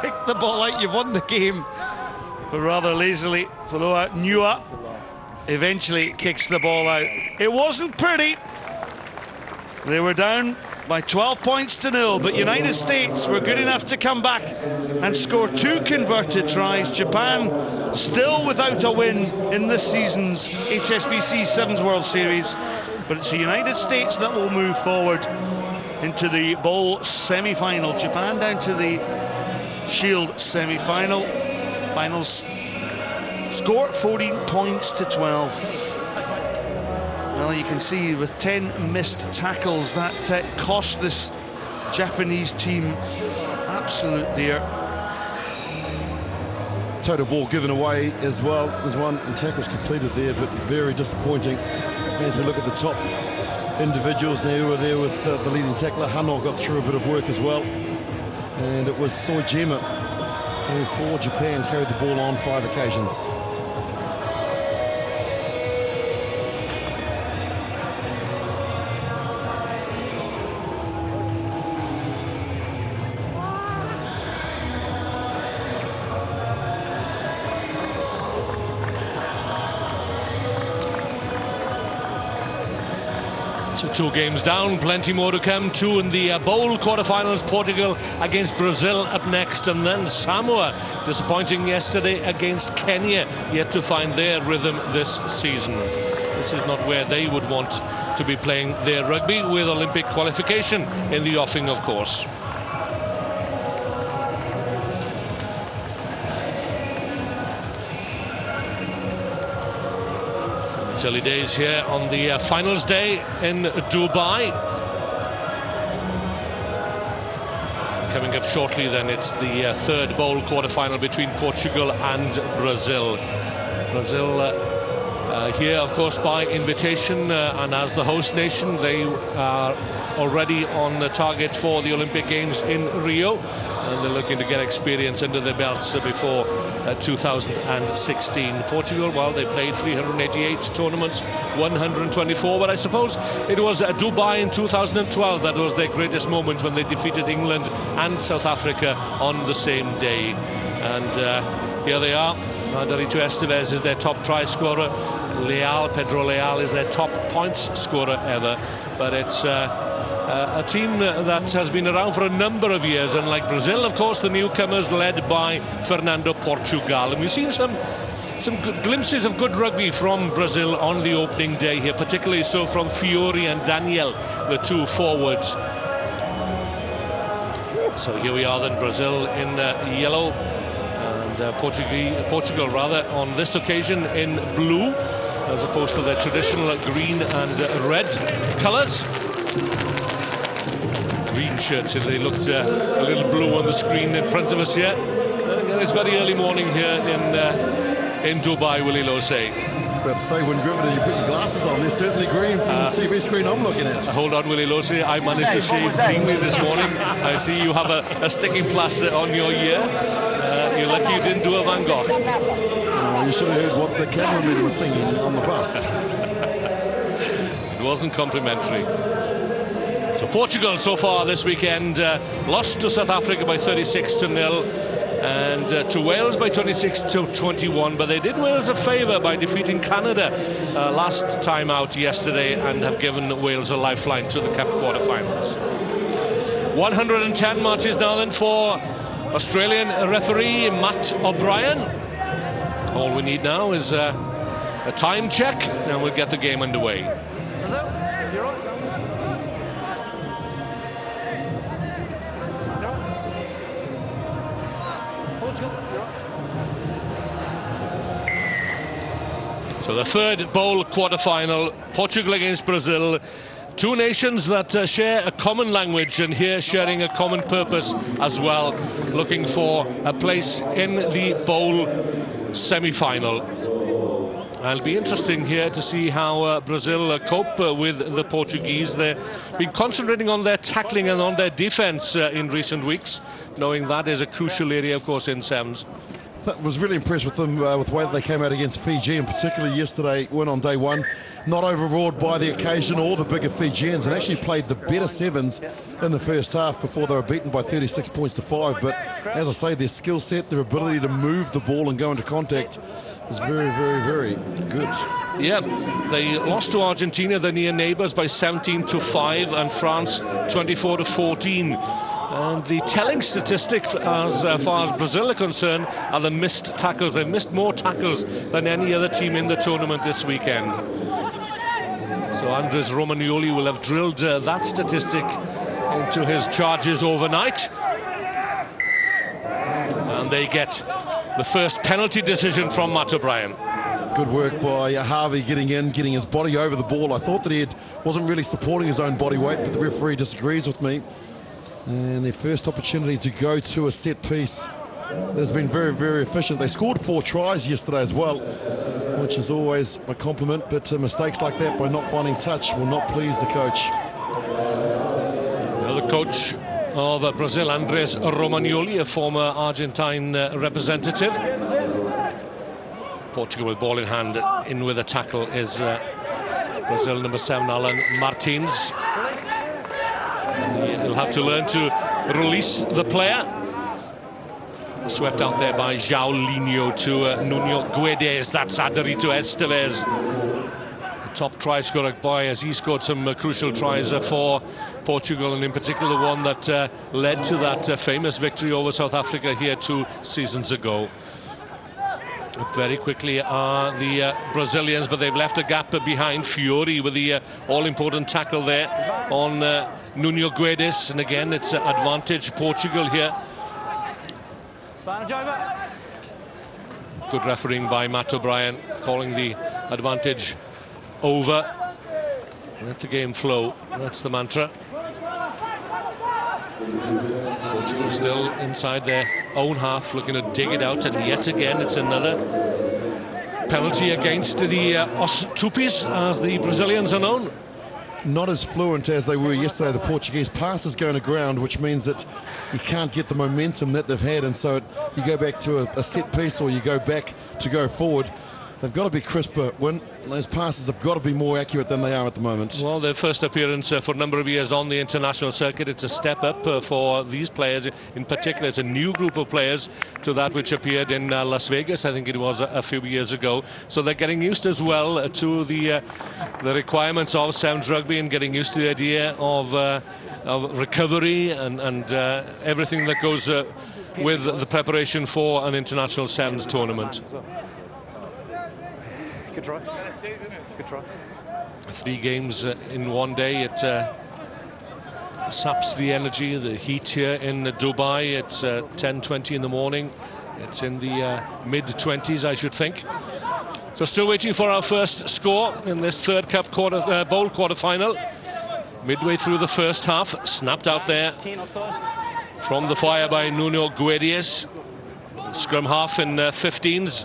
Kick the ball out, you've won the game. But rather lazily, Faloa Nua eventually kicks the ball out. It wasn't pretty. They were down by 12 points to 0, but United States were good enough to come back and score 2 converted tries. Japan still without a win in this season's HSBC Sevens World Series, but it's the United States that will move forward into the bowl semi-final. Japan down to the Shield semi-final. Finals score 14 points to 12. Well, you can see with 10 missed tackles that cost this Japanese team absolute dear. Total ball given away as well. There's one and tackles completed there, but very disappointing. As we look at the top individuals now who are there with the leading tackler, Hano got through a bit of work as well. And it was Soijima who for Japan carried the ball on 5 occasions. So 2 games down, plenty more to come. 2 in the bowl quarterfinals. Portugal against Brazil up next, and then Samoa disappointing yesterday against Kenya, yet to find their rhythm this season. This is not where they would want to be playing their rugby, with Olympic qualification in the offing, of course. Early days here on the finals day in Dubai. Coming up shortly then, it's the 3rd bowl quarterfinal between Portugal and Brazil. Brazil here, of course, by invitation, and as the host nation, they are already on the target for the Olympic Games in Rio, and they're looking to get experience under their belts before 2016. Portugal, well, they played 388 tournaments, 124, but I suppose it was Dubai in 2012 that was their greatest moment, when they defeated England and South Africa on the same day. And here they are. Darito Estevez is their top try scorer. Pedro Leal is their top points scorer ever. But it's a team that has been around for a number of years, and like Brazil, of course, the newcomers led by Fernando Portugal. And we've seen some good glimpses of good rugby from Brazil on the opening day here, particularly so from Fiori and Daniel, the 2 forwards. So here we are then, Brazil in yellow, and Portugal rather on this occasion in blue, as opposed to their traditional green and red colours. Green shirts, if they looked a little blue on the screen in front of us here. It's very early morning here in Dubai, Willie Lowe say. About to say, when you put your glasses on, there's certainly green from the TV screen I'm looking at. Hold on, Willie Lowe, I managed to shave cleanly this morning. I see you have a sticking plaster on your ear. You're lucky you didn't do a Van Gogh. You should have heard what the cameraman was singing on the bus. It wasn't complimentary. So Portugal so far this weekend lost to South Africa by 36-0 and to Wales by 26-21, but they did Wales a favour by defeating Canada last time out yesterday, and have given Wales a lifeline to the Cup quarterfinals. 110 marches now then for Australian referee Matt O'Brien. All we need now is a time check, and we'll get the game underway. So the 3rd bowl quarterfinal, Portugal against Brazil. 2 nations that share a common language, and here sharing a common purpose as well, looking for a place in the bowl semi-final. It'll be interesting here to see how Brazil cope with the Portuguese. They've been concentrating on their tackling and on their defence in recent weeks, knowing that is a crucial area, of course, in sevens. I was really impressed with them, with the way that they came out against Fiji, and particularly yesterday, win on day 1, not overawed by the occasion or the bigger Fijians, and actually played the better sevens in the first half before they were beaten by 36 points to 5. But as I say, their skill set, their ability to move the ball and go into contact is very, very, very good. Yeah, they lost to Argentina, the near neighbours, by 17-5, and France 24-14. And the telling statistic as far as Brazil are concerned are the missed tackles. They've missed more tackles than any other team in the tournament this weekend. So Andres Romagnoli will have drilled that statistic into his charges overnight. And they get the first penalty decision from Matt O'Brien. Good work by Harvey getting in, getting his body over the ball. I thought that he wasn't really supporting his own body weight, but the referee disagrees with me. And their first opportunity to go to a set piece has been very, very efficient. They scored 4 tries yesterday as well, which is always a compliment, but mistakes like that by not finding touch will not please the coach. The coach of Brazil, Andres Romagnoli, a former Argentine representative. Portugal with ball in hand. In with a tackle is Brazil number 7, Alan Martins. He'll have to learn to release the player. Swept out there by João to Nuno Guedes. That's Aderito Esteves, the top try scorer boy, as he scored some crucial tries for Portugal, and in particular the one that led to that famous victory over South Africa here 2 seasons ago. Very quickly are the Brazilians, but they've left a gap behind. Fiori with the all-important tackle there on Nuno Guedes, and again it's advantage Portugal here. Good refereeing by Matt O'Brien, calling the advantage over. Let the game flow, that's the mantra. Portugal still inside their own half, looking to dig it out, and yet again it's another penalty against the Os Tupis, as the Brazilians are known. Not as fluent as they were yesterday, the Portuguese. Passes going to ground, which means that you can't get the momentum that they've had, and so you go back to a set piece, or you go back to go forward. They've got to be crisper. When those passes have got to be more accurate than they are at the moment. Well, their first appearance for a number of years on the international circuit. It's a step up for these players in particular. It's a new group of players to that which appeared in Las Vegas, I think it was a few years ago. So they're getting used as well to the requirements of Sevens rugby, and getting used to the idea of recovery and everything that goes with the preparation for an international Sevens tournament. Good try. Good try. 3 games in one day. It saps the energy, the heat here in Dubai. It's 10:20 in the morning. It's in the mid-20s, I should think. So still waiting for our first score in this third Cup Bowl quarter-final. Midway through the first half, snapped out there from the fire by Nuno Guedes. Scrum half in 15s.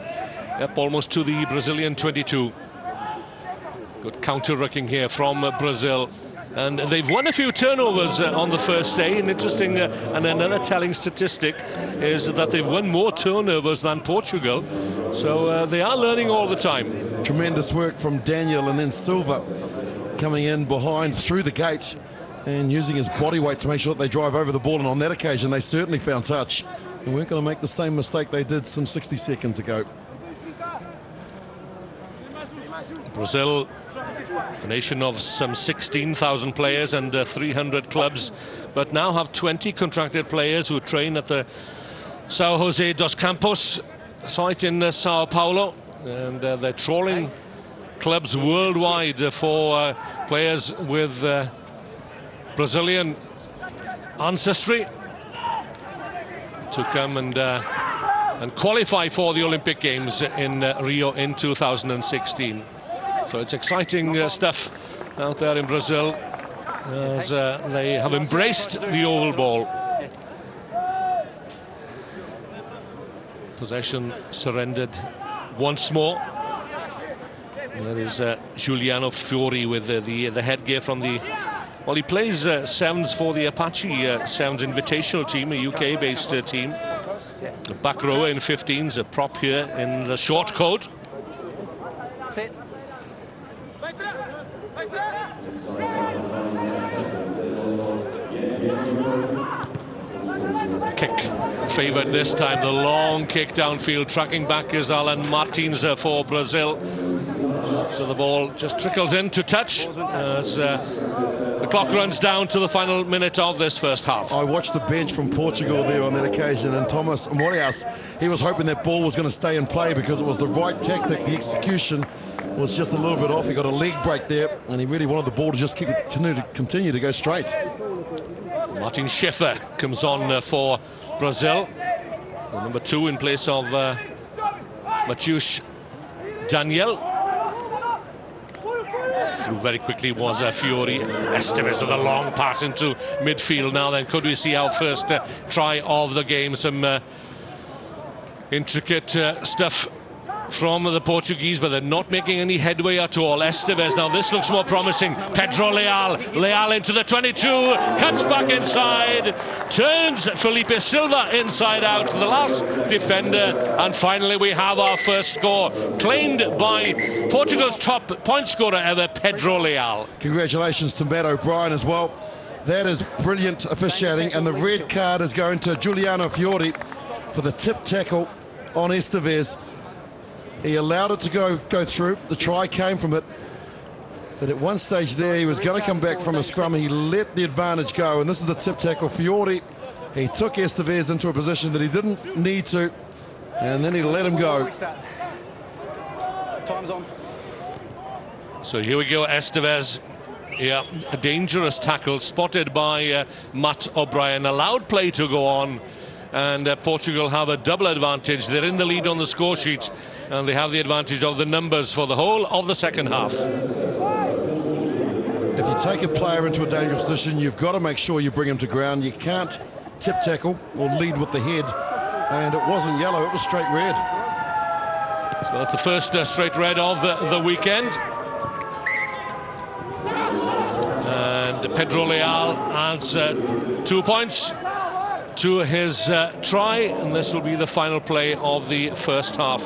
Up almost to the Brazilian 22. Good counter-rucking here from Brazil. And they've won a few turnovers on the first day. And interesting, and another telling statistic is that they've won more turnovers than Portugal. So they are learning all the time. Tremendous work from Daniel, and then Silva coming in behind through the gate and using his body weight to make sure that they drive over the ball. And on that occasion, they certainly found touch. And we're going to make the same mistake they did some 60 seconds ago. Brazil, a nation of some 16,000 players and 300 clubs, but now have 20 contracted players who train at the São José dos Campos site in Sao Paulo, and they're trawling clubs worldwide for players with Brazilian ancestry to come and qualify for the Olympic Games in Rio in 2016. So it's exciting stuff out there in Brazil, as they have embraced the oval ball. Possession surrendered once more. There is Giuliano Fiori with the headgear from the... Well, he plays Sevens for the Apache Sevens Invitational team, a UK-based team. A back rower in 15s, a prop here in the short coat. Sit. kick favoured this time. The long kick downfield, tracking back is Alan Martins for Brazil. So the ball just trickles in to touch as the clock runs down to the final minute of this first half. I watched the bench from Portugal there on that occasion, and Thomas Morias, he was hoping that ball was going to stay in play because it was the right tactic. The execution was just a little bit off. He got a leg break there, and he really wanted the ball to just continue to go straight. Martin Schäfer comes on for Brazil, the number 2 in place of Matheus Daniel. Through very quickly was Fiori. Esteves with a long pass into midfield. Now then, could we see our first try of the game? Some intricate stuff from the Portuguese, but they're not making any headway at all. Esteves, now this looks more promising. Pedro Leal into the 22, cuts back inside, turns Felipe Silva inside out, the last defender, and finally we have our first score, claimed by Portugal's top point scorer ever, Pedro Leal. Congratulations to Matt O'Brien as well. That is brilliant officiating, and the red card is going to Giuliano Fiori for the tip tackle on Esteves. He allowed it to go through. The try came from it. But at one stage there, he was going to come back from a scrum. He let the advantage go. And this is the tip tackle. Fiori, he took Esteves into a position that he didn't need to. And then he let him go. Time's on. So here we go, Esteves. Yeah, a dangerous tackle spotted by Matt O'Brien. Allowed play to go on. And Portugal have a double advantage. They're in the lead on the score sheet, and they have the advantage of the numbers for the whole of the second half. If you take a player into a dangerous position, you've got to make sure you bring him to ground. You can't tip tackle or lead with the head. And it wasn't yellow, it was straight red. So that's the first straight red of the weekend. And Pedro Leal adds 2 points to his try, and this will be the final play of the first half.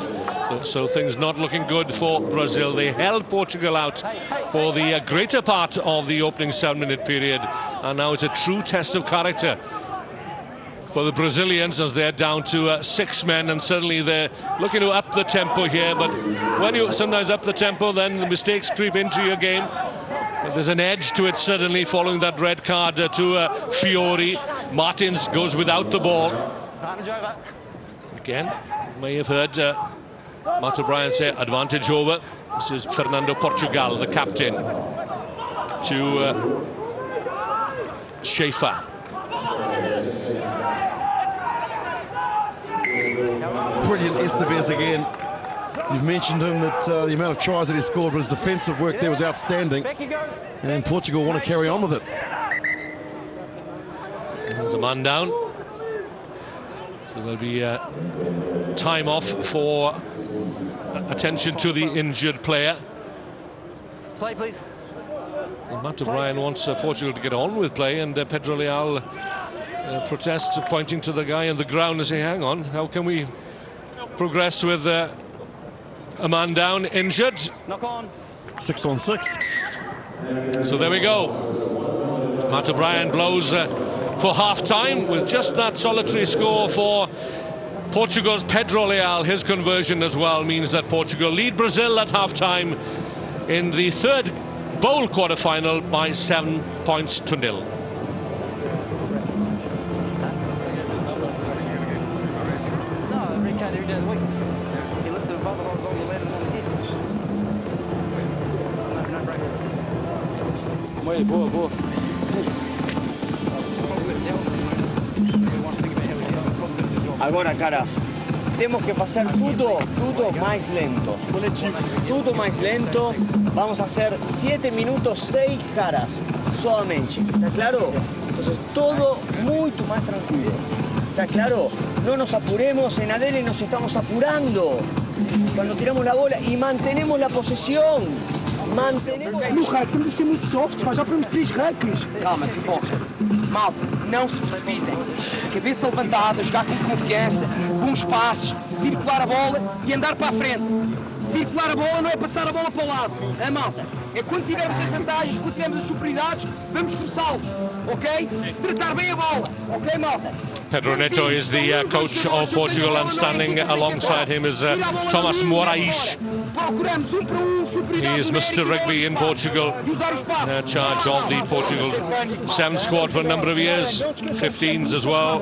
So things not looking good for Brazil. They held Portugal out for the greater part of the opening 7-minute period, and now it's a true test of character for the Brazilians as they're down to 6 men, and suddenly they're looking to up the tempo here. But when you sometimes up the tempo, then the mistakes creep into your game. But there's an edge to it suddenly following that red card to Fiori. Martins goes without the ball. Again, you may have heard Matt O'Brien say advantage over. This is Fernando Portugal, the captain, to Schäfer. Brilliant Esteves again. You've mentioned him, that the amount of tries that he scored, but his defensive work there was outstanding. And Portugal want to carry on with it. There's a man down. So there'll be time off for attention to the injured player. Play, please. Well, Matt O'Brien wants Portugal to get on with play, and Pedro Leal protests, pointing to the guy on the ground and saying, hang on, how can we progress with a man down, injured? Knock on. 6 on 6. So there we go. Matt O'Brien blows for half-time with just that solitary score for Portugal's Pedro Leal. His conversion as well means that Portugal lead Brazil at half-time in the third bowl quarter-final by 7 points to 0. Boa, boa. Agora, caras, temos que fazer tudo mais lento. Tudo mais lento. Vamos a hacer 7 minutos 6 caras solamente. ¿Está claro? Entonces todo muito más tranquilo. ¿Está claro? No nos apuremos, en Adele nos estamos apurando cuando tiramos la bola y mantenemos la posesión. Mantenemos. No rack, temos de ser muito soft, mas já temos 3 racks. Calma, porra. Malta, não se precipitem. Cabeça levantada, jogar com confiança, bons passos, circular a bola e andar para a frente. Circular a bola não é passar a bola para o lado, é malta. É quando tivermos as vantagens, quando tivermos as superioridades, vamos forçá-los, ok? Tratar bem a bola, ok, malta? Pedro Neto is the coach of Portugal, and standing alongside him is Thomas Morais. He is Mr. Rugby in Portugal, in charge of the Portugal 7 squad for a number of years, 15s as well.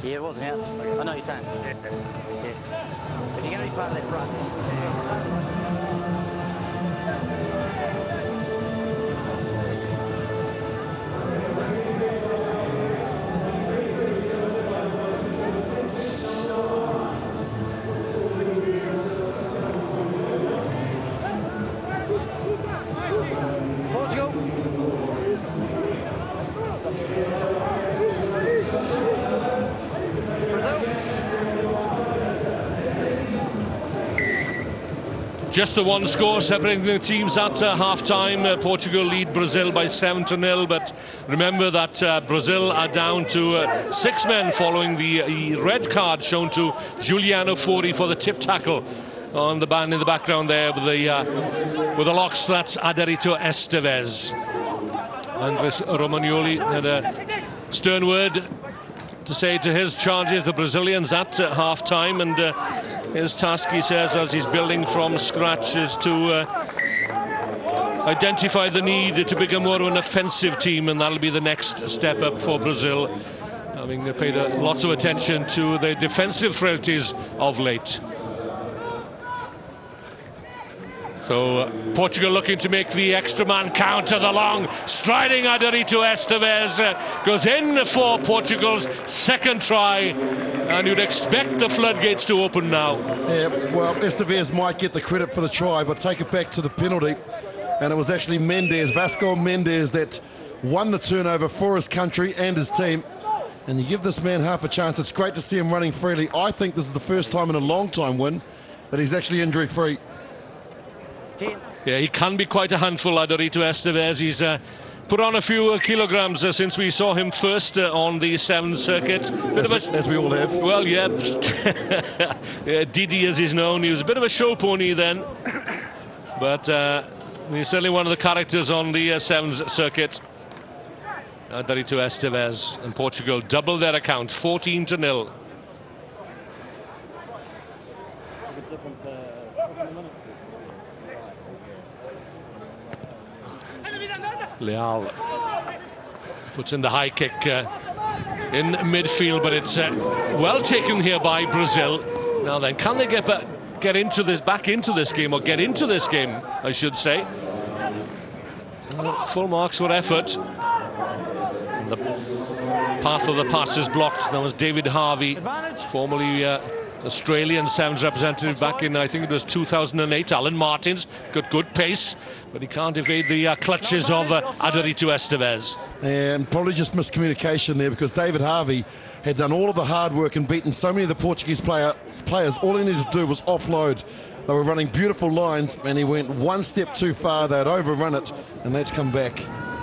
Yeah, it wasn't out. I know what you're saying. Yeah. If you're going to be part of that front. Just the one score separating the teams at half-time. Portugal lead Brazil by 7-0, but remember that Brazil are down to 6 men following the red card shown to Juliano Fori for the tip tackle on the band in the background there with the locks. That's Aderito Estevez. Andres Romagnoli had a stern word to say to his charges, the Brazilians, at half-time, and his task, he says, as he's building from scratch, is to identify the need to become more of an offensive team, and that'll be the next step up for Brazil, having paid lots of attention to the defensive frailties of late. So Portugal looking to make the extra man count to the long, striding Aderito Estevez goes in for Portugal's second try, and you'd expect the floodgates to open now. Yeah, well, Estevez might get the credit for the try, but take it back to the penalty, and it was actually Vasco Mendes, that won the turnover for his country and his team. And you give this man half a chance. It's great to see him running freely. I think this is the first time in a long time win that he's actually injury-free. Yeah, he can be quite a handful, Aderito Estevez. He's put on a few kilograms since we saw him first on the 7th circuit. As we all have. Well, yeah. Yeah, Didi, as he's known, he was a bit of a show pony then. But he's certainly one of the characters on the 7th circuit. Aderito Estevez, and Portugal double their account, 14-0. Leal puts in the high kick in midfield, but it's well taken here by Brazil. Now then, can they get into this, back into this game, or get into this game, I should say? Full marks for effort. And the path of the pass is blocked. That was David Harvey, formerly Australian Sevens representative back in, I think it was 2008. Alan Martins got good pace, but he can't evade the clutches of Aderito Estevez. And probably just miscommunication there, because David Harvey had done all of the hard work and beaten so many of the Portuguese players. All he needed to do was offload. They were running beautiful lines, and he went one step too far. They'd overrun it, and they'd come back.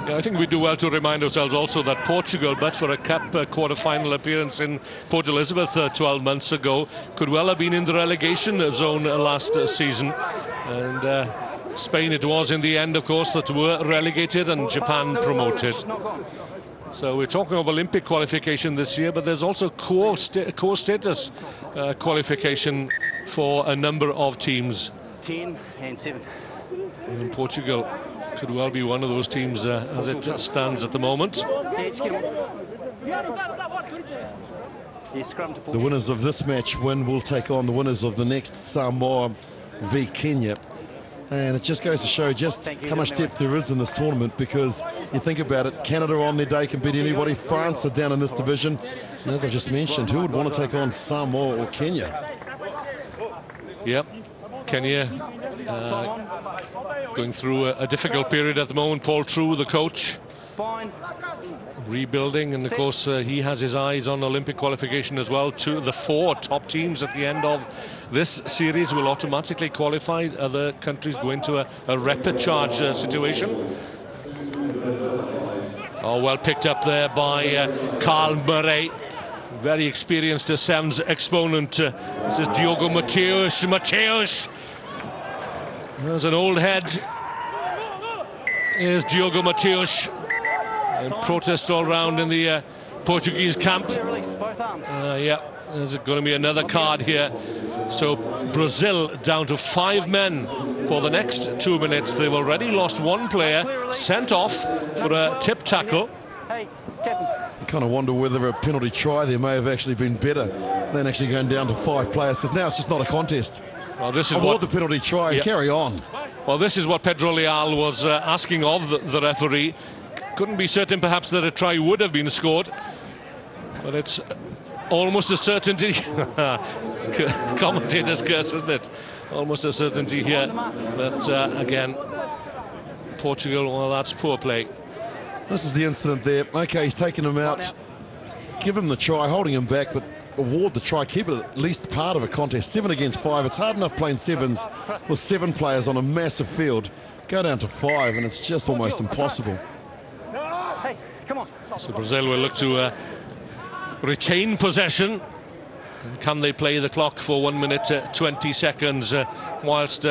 Yeah, I think we do well to remind ourselves also that Portugal, but for a cup quarter-final appearance in Port Elizabeth 12 months ago, could well have been in the relegation zone last season. And Spain it was in the end, of course, that were relegated, and Japan promoted. So we're talking of Olympic qualification this year, but there's also core status qualification for a number of teams. 10 and 7. And Portugal could well be one of those teams as it stands at the moment. The winners of this match will take on the winners of the next, Samoa v Kenya. And it just goes to show just how much depth there is in this tournament, because you think about it, Canada on their day can beat anybody. France are down in this division. And as I just mentioned, who would want to take on Samoa or Kenya? Yep, Kenya going through a difficult period at the moment. Paul True, the coach, rebuilding, and of course he has his eyes on Olympic qualification as well. The 4 top teams at the end of this series will automatically qualify. Other countries go into a repechage situation. Oh, well picked up there by Carl Murray. Very experienced Sevens exponent. This is Diogo Mateus. Mateus! There's an old head. Here's Diogo Mateus. Protest all round in the Portuguese camp. Yeah, there's going to be another card here. So Brazil down to 5 men for the next 2 minutes. They've already lost 1 player, sent off for a tip tackle. I kind of wonder whether a penalty try there may have actually been better than actually going down to 5 players, because now it's just not a contest. Well, this is award the penalty try and carry on. Well, this is what Pedro Leal was asking of the referee. Couldn't be certain perhaps that a try would have been scored, but it's almost a certainty. Commentator's curse, isn't it? Almost a certainty here. But again, Portugal, well, that's poor play. This is the incident there. Okay, he's taken him out. Give him the try, holding him back, but award the try. Keep it at least part of a contest. 7 against 5. It's hard enough playing sevens with 7 players on a massive field. Go down to 5 and it's just almost impossible. Hey, come on. So Brazil will look to retain possession. Can they play the clock for 1 minute 20 seconds whilst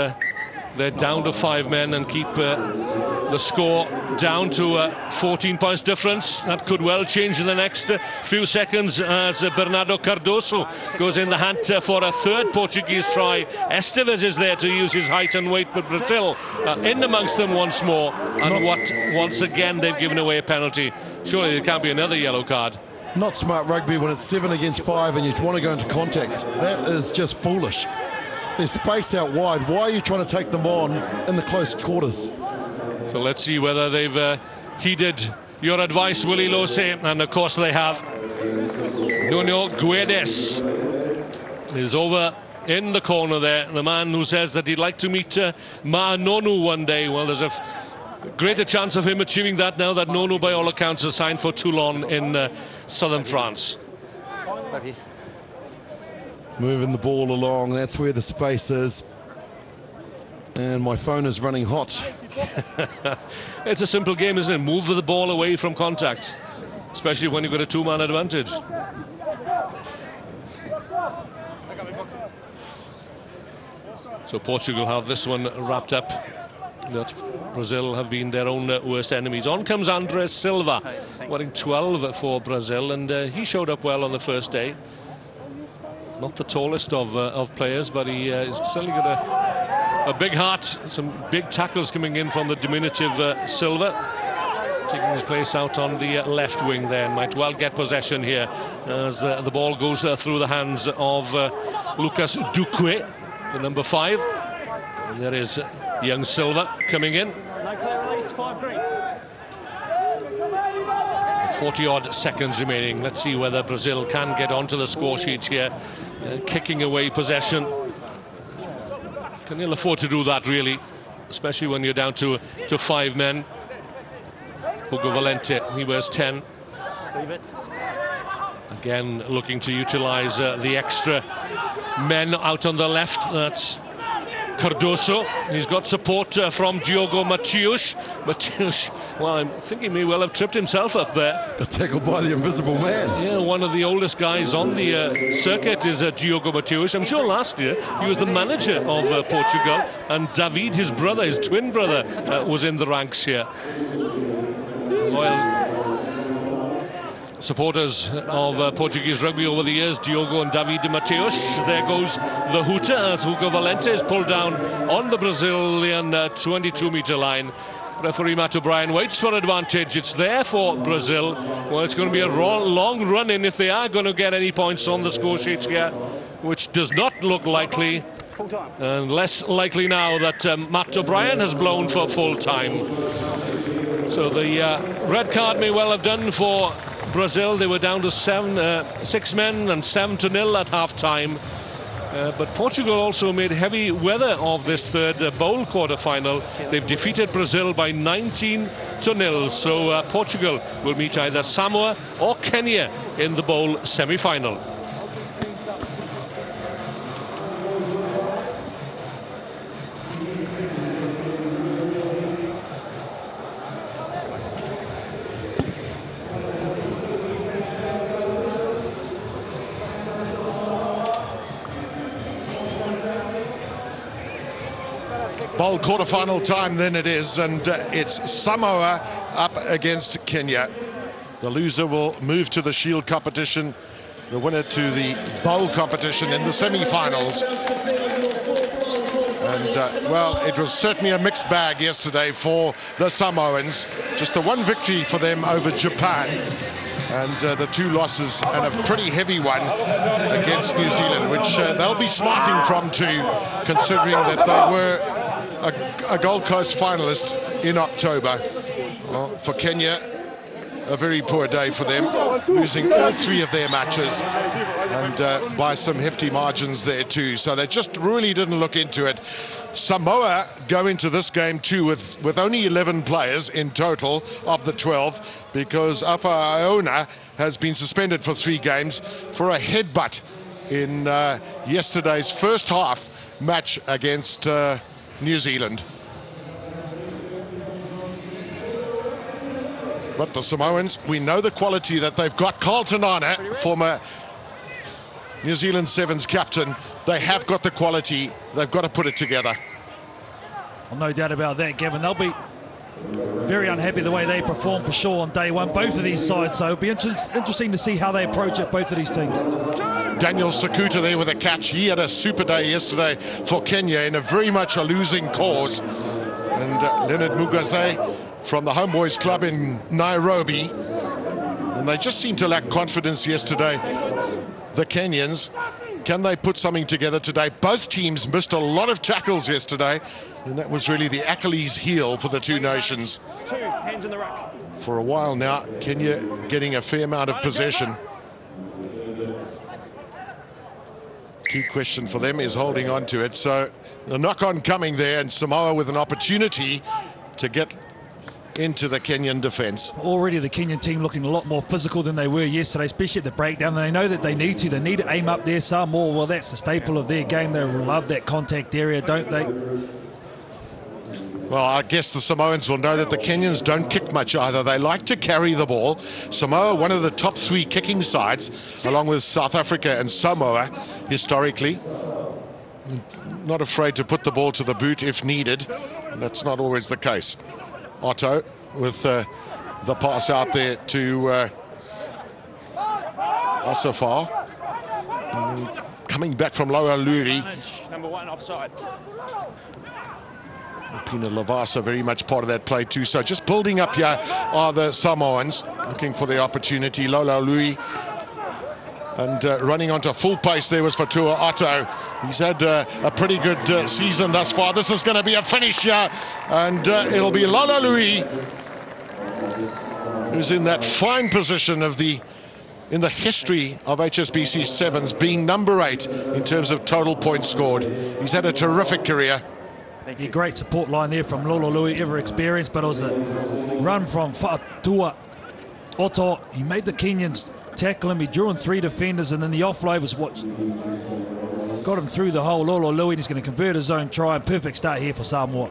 they're down to 5 men and keep the score down to 14 points difference? That could well change in the next few seconds as Bernardo Cardoso goes in the hunt for a 3rd Portuguese try. Esteves is there to use his height and weight, but Brazil in amongst them once more. And once again they've given away a penalty. Surely there can't be another yellow card. Not smart rugby when it's 7 against 5 and you want to go into contact. That is just foolish. There's space out wide. Why are you trying to take them on in the close quarters? So let's see whether they've heeded your advice, Willie Lose, and of course they have. Nuno Guedes is over in the corner there. The man who says that he'd like to meet Ma'a one day. Well, there's a greater chance of him achieving that now that Nono, by all accounts, has signed for Toulon in southern France. Moving the ball along, that's where the space is. And my phone is running hot. It's a simple game, isn't it? Move the ball away from contact, especially when you've got a 2-man advantage. So Portugal have this one wrapped up. That Brazil have been their own worst enemies. On comes Andres Silva, wearing 12 for Brazil, and he showed up well on the first day. Not the tallest of players, but he is certainly got a big heart. Some big tackles coming in from the diminutive Silva, taking his place out on the left wing there. Might well get possession here as the ball goes through the hands of Lucas Duque, the number 5. And there is young Silva coming in. 40-odd seconds remaining. Let's see whether Brazil can get onto the score sheet here. Kicking away possession. Can ill afford to do that, really, especially when you're down to 5 men. Hugo Valente, he wears 10. Again, looking to utilize the extra men out on the left. That's Cardoso. He's got support from Diogo Mateus. Mateus, well, I think he may well have tripped himself up there. Got tackled by the invisible man. Yeah, one of the oldest guys on the circuit is Diogo Mateus. I'm sure last year he was the manager of Portugal, and David, his brother, his twin brother, was in the ranks here. Loyal supporters of Portuguese rugby over the years, Diogo and David Mateus. There goes the hooter as Hugo Valente is pulled down on the Brazilian 22-meter line. Referee Matt O'Brien waits for advantage. It's there for Brazil. Well, it's going to be a long run-in if they are going to get any points on the score sheet here, which does not look likely. And less likely now that Matt O'Brien has blown for full time. So the red card may well have done for Brazil. They were down to 6 men and 7-0 at half-time. But Portugal also made heavy weather of this third bowl quarter-final. They've defeated Brazil by 19-0. So Portugal will meet either Samoa or Kenya in the bowl semi-final. bowl quarter-final time then it is, and it's Samoa up against Kenya. The loser will move to the Shield competition, the winner to the bowl competition in the semi-finals. And, well, it was certainly a mixed bag yesterday for the Samoans. Just the one victory for them over Japan, and the two losses, and a pretty heavy one against New Zealand, which they'll be smarting from too, considering that they were a Gold Coast finalist in October. Well, for Kenya, a very poor day for them, losing all three of their matches, and by some hefty margins there too. So they just really didn't look into it. Samoa go into this game too with only 11 players in total of the 12, because Afa Iona has been suspended for 3 games for a headbutt in yesterday's first half match against New Zealand. But the Samoans, we know the quality that they've got. Carlton Arna, former New Zealand Sevens captain, they have got the quality. They've got to put it together. Well, no doubt about that, Gavin. They'll be very unhappy the way they perform for sure on day one, both of these sides. So it'll be interesting to see how they approach it, both of these teams. Daniel Sakuta there with a catch. He had a super day yesterday for Kenya in a very much a losing cause. And Leonard Mugaze from the Homeboys Club in Nairobi. And they just seem to lack confidence yesterday, the Kenyans. Can they put something together today? Both teams missed a lot of tackles yesterday, and that was really the Achilles heel for the two nations. 2 hands in the ruck. For a while now, Kenya getting a fair amount of possession. Key question for them is holding on to it. So the knock-on coming there, and Samoa with an opportunity to get into the Kenyan defence. Already the Kenyan team looking a lot more physical than they were yesterday, especially at the breakdown. They know that they need to. They need to aim up there some more. Well, that's the staple of their game. They love that contact area, don't they? Well, I guess the Samoans will know that the Kenyans don't kick much either. They like to carry the ball. Samoa, one of the top 3 kicking sides, along with South Africa and Samoa, historically. Not afraid to put the ball to the boot if needed. That's not always the case. Otto with the pass out there to Asafar. Coming back from Loa Luri. Number 1 offside. Pina Lavasa very much part of that play too. So just building up here are the Samoans, looking for the opportunity. Lola Lui, and running onto full pace there was Fatua Otto. He's had a pretty good season thus far. This is going to be a finish here, and it'll be Lola Lui who's in that fine position of in the history of HSBC Sevens, being number 8 in terms of total points scored. He's had a terrific career. A great support line there from Lolo Lui, ever experienced, but it was a run from Fatua Otto. He made the Kenyans tackle him. He drew in 3 defenders, and then the offload was what got him through the hole. Lolo Lui, and he's going to convert his own try. And perfect start here for Samoa.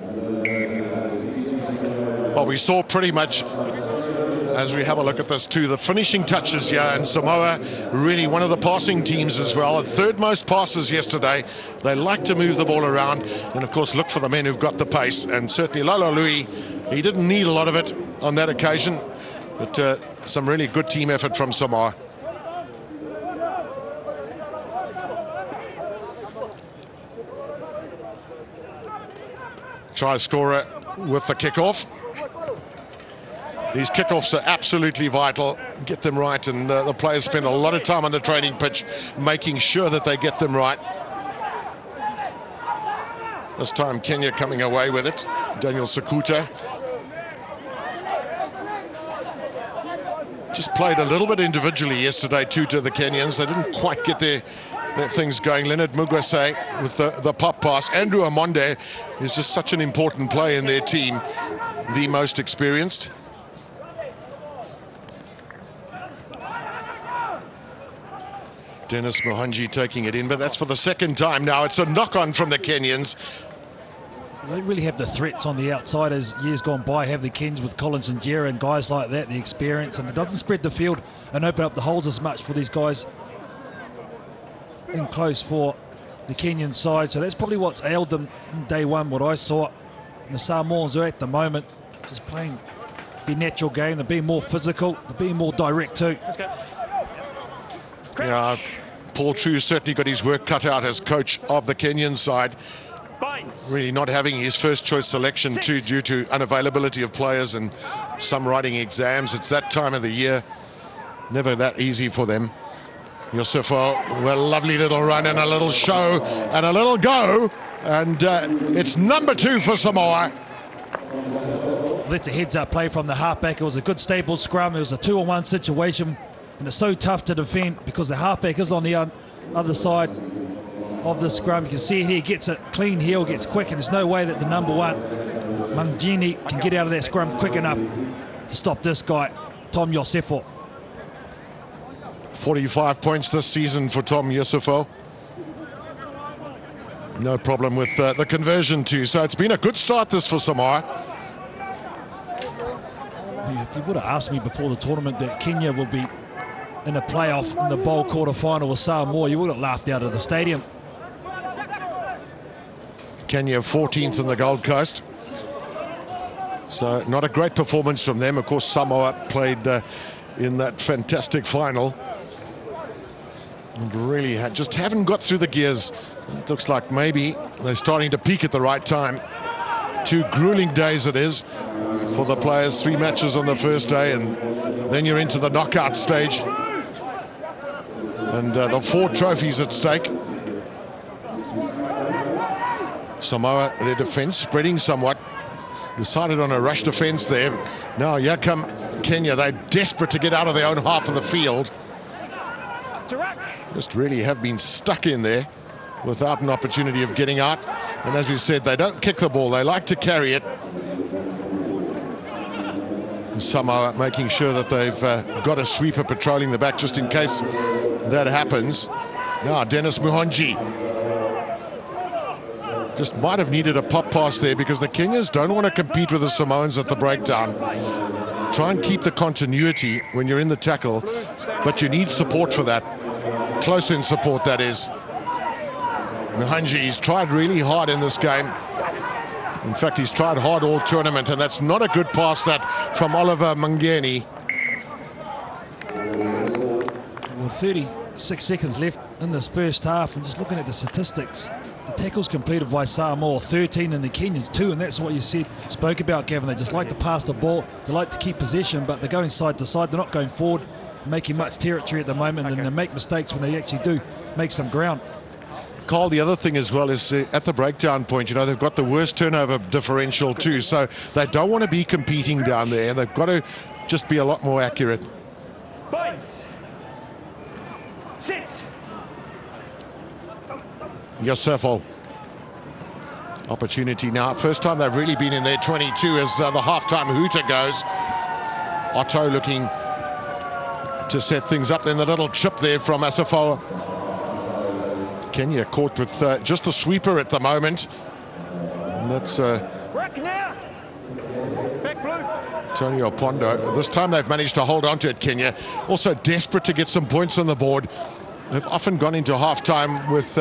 Well, we saw pretty much, as we have a look at this too, the finishing touches here, and Samoa really one of the passing teams as well. 3rd most passes yesterday. They like to move the ball around, and of course look for the men who've got the pace, and certainly Lolo Lui, he didn't need a lot of it on that occasion, but some really good team effort from Samoa. Try scorer with the kickoff. These kickoffs are absolutely vital. Get them right, and the players spend a lot of time on the training pitch making sure that they get them right. This time Kenya coming away with it. Daniel Sakuta just played a little bit individually yesterday too to the Kenyans. They didn't quite get their things going. Leonard Mugwese with the pop pass. Andrew Amonde is just such an important player in their team, the most experienced. Dennis Mohanji taking it in, but that's for the 2nd time now. It's a knock-on from the Kenyans. They really have the threats on the outside as years gone by, have the Kenyans with Collins and Jera and guys like that, the experience, and it doesn't spread the field and open up the holes as much for these guys in close for the Kenyan side. So that's probably what's ailed them in day one, what I saw. And the Samoans are at the moment just playing their natural game. They're being more physical, they're being more direct too. Let's go. Yeah, Paul True certainly got his work cut out as coach of the Kenyan side. Really not having his first choice selection too, due to unavailability of players and some writing exams. It's that time of the year. Never that easy for them. Yusufo, well, lovely little run and a little show and a little go. And it's number 2 for Samoa. That's a heads-up play from the halfback. It was a good stable scrum. It was a 2-on-1 situation. And it's so tough to defend because the halfback is on the other side of the scrum. You can see it here, gets a clean heel, gets quick, and there's no way that the number 1, Mangini, can get out of that scrum quick enough to stop this guy, Tom Yosefo. 45 points this season for Tom Yusufo. No problem with the conversion too. So it's been a good start this for Samoa. If you would have asked me before the tournament that Kenya would be in a playoff in the bowl quarter-final with Samoa, you would have laughed out of the stadium. Kenya 14th in the Gold Coast. So not a great performance from them. Of course, Samoa played in that fantastic final. And really just haven't got through the gears. It looks like maybe they're starting to peak at the right time. 2 grueling days it is for the players. 3 matches on the first day, and then you're into the knockout stage. And the 4 trophies at stake. Samoa, their defense spreading somewhat. Decided on a rush defense there. Now here come Kenya. They're desperate to get out of their own half of the field. Just really have been stuck in there without an opportunity of getting out. And as we said, they don't kick the ball, they like to carry it. And Samoa making sure that they've got a sweeper patrolling the back just in case that happens. Now Dennis Muhonji just might have needed a pop pass there, because the Kenyans don't want to compete with the Samoans at the breakdown. Try and keep the continuity when you're in the tackle, but you need support for that. Close in support, that is. Muhanji's tried really hard in this game. In fact, he's tried hard all tournament, and that's not a good pass, that from Oliver Mangeni. Well, 36 seconds left in this first half, and just looking at the statistics, the tackles completed by Samoa, 13, and the Kenyans 2, and that's what you spoke about, Gavin. They just like to pass the ball, they like to keep possession, but they're going side to side, they're not going forward, making much territory at the moment, and they make mistakes when they actually do make some ground. Carl, the other thing as well is at the breakdown point, you know, they've got the worst turnover differential too, so they don't want to be competing down there. They've got to just be a lot more accurate. Points. Sit. Yosefo. Opportunity now. First time they've really been in there, 22, as the half-time hooter goes. Otto looking to set things up. Then the little chip there from Asafoa. Kenya caught with just a sweeper at the moment. And that's Tony Opondo. This time they've managed to hold on to it, Kenya. Also desperate to get some points on the board. They've often gone into half-time with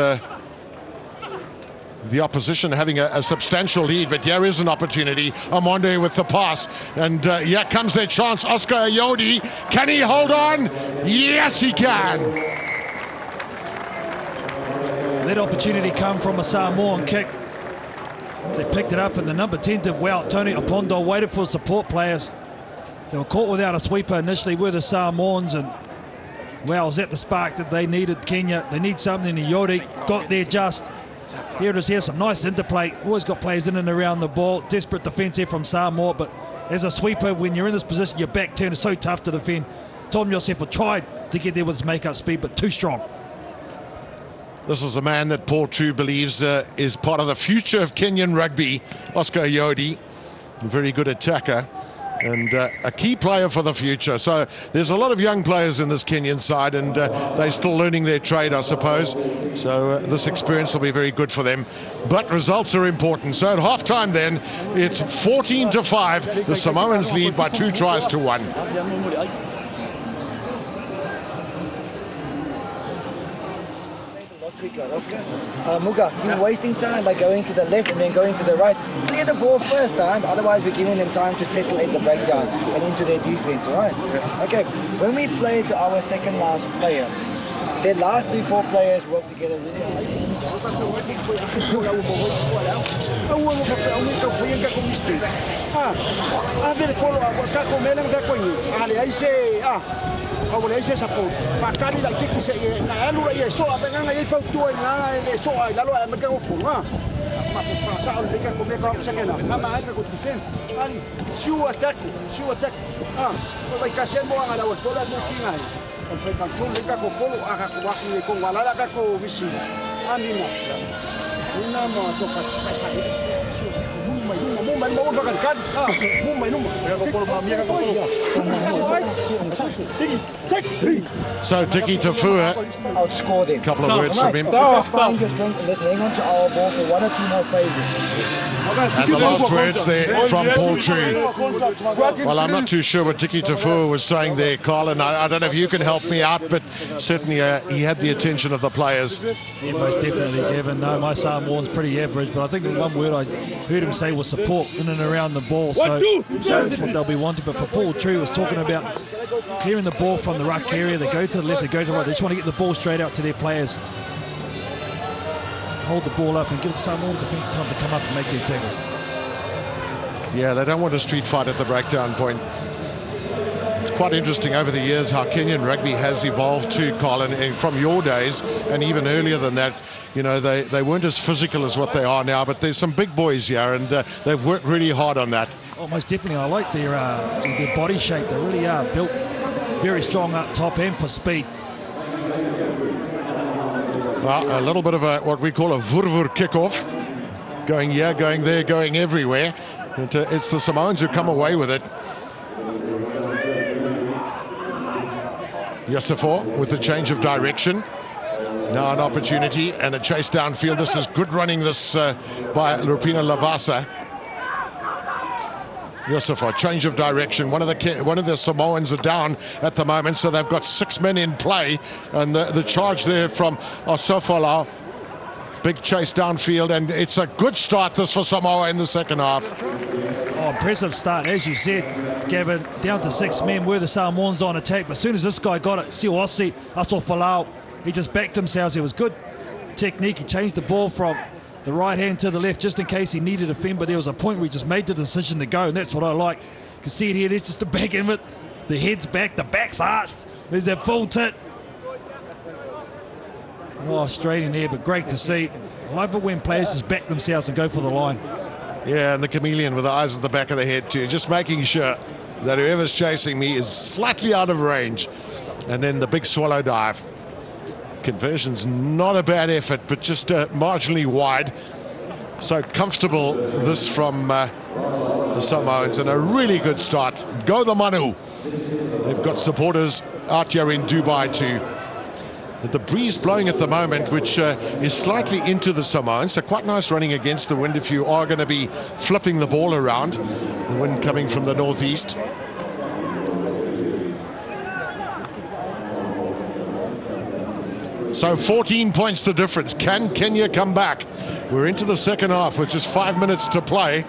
the opposition having a substantial lead, but here is an opportunity. Amonde with the pass, and here comes their chance. Oscar Ayodi, can he hold on? Yes, he can. That opportunity come from a Samoan kick. They picked it up, and the number 10 did well. Tony Opondo waited for support players. They were caught without a sweeper initially with the Samoans, and well, was that the spark that they needed? Kenya, they need something. Ayodi got there just. Here it is here, some nice interplay. Always got players in and around the ball. Desperate defence here from Samoa, but as a sweeper, when you're in this position, your back turn is so tough to defend. Tom Yosefo tried to get there with his make-up speed, but too strong. This is a man that Paul True believes is part of the future of Kenyan rugby, Oscar Ayodi. A very good attacker and a key player for the future. So there's a lot of young players in this Kenyan side, and they're still learning their trade, I suppose. So this experience will be very good for them. But results are important. So at half-time then, it's 14-5. The Samoans lead by 2 tries to 1. quicker, Oscar. Muga, you're wasting time by going to the left and then going to the right. Clear the ball first time, otherwise we're giving them time to settle in the breakdown and into their defense, alright? Okay, when we play to our second last player, their last 3-4 players work together really hard. So Tiki Tafua, outscore them. Couple of words from him. Let's find your strength and let's hang on to our ball for 1 or 2 more phases. And the last words there from Paul True. Well, I'm not too sure what Tiki Tafua was saying there, Colin. I don't know if you can help me out, but certainly he had the attention of the players. Yeah, most definitely, Gavin. No, my Samoan's pretty average, but I think the one word I heard him say was support in and around the ball. So that's what they'll be wanting. But for Paul True, was talking about clearing the ball from the ruck area. They go to the left, they go to the right. They just want to get the ball straight out to their players. Hold the ball up and give Samoa defence time to come up and make their tackles. Yeah, they don't want a street fight at the breakdown point. It's quite interesting over the years how Kenyan rugby has evolved too, Colin, and from your days and even earlier than that. You know, they weren't as physical as what they are now, but there's some big boys here, and they've worked really hard on that. Oh, most definitely. I like their body shape. They really are built very strong up top and for speed. Well, a little bit of what we call a vurvur kickoff. Going here, going there, going everywhere. It's the Samoans who come away with it. Yusufor with the change of direction. Now an opportunity and a chase downfield. This is good running this by Lupina Lavasa. Yusufor, change of direction. One of the Samoans are down at the moment, so they've got 6 men in play. And the charge there from Osofolau. Big chase downfield, and it's a good start this for Samoa in the second half. Oh, impressive start, as you said, Gavin. Down to 6 men were the Samoans on attack, but as soon as this guy got it, Siosi, Osofolau, he just backed himself. It was good technique. He changed the ball from the right hand to the left just in case he needed a fend, but there was a point where he just made the decision to go, and that's what I like. You can see it here, there's just the back end of it. The head's back, the back's arched. There's that full tit. Oh, straight in there, but great to see. I love it when players just back themselves and go for the line. Yeah, and the chameleon with the eyes at the back of the head too, just making sure that whoever's chasing me is slightly out of range. And then the big swallow dive. Conversion's not a bad effort, but just marginally wide. So comfortable this from the Samoans, and a really good start. Go the Manu. They've got supporters out here in Dubai too. The breeze blowing at the moment, which is slightly into the Samoans, so quite nice running against the wind if you are going to be flipping the ball around. The wind coming from the northeast. So 14 points the difference. Can Kenya come back? We're into the second half with just 5 minutes to play.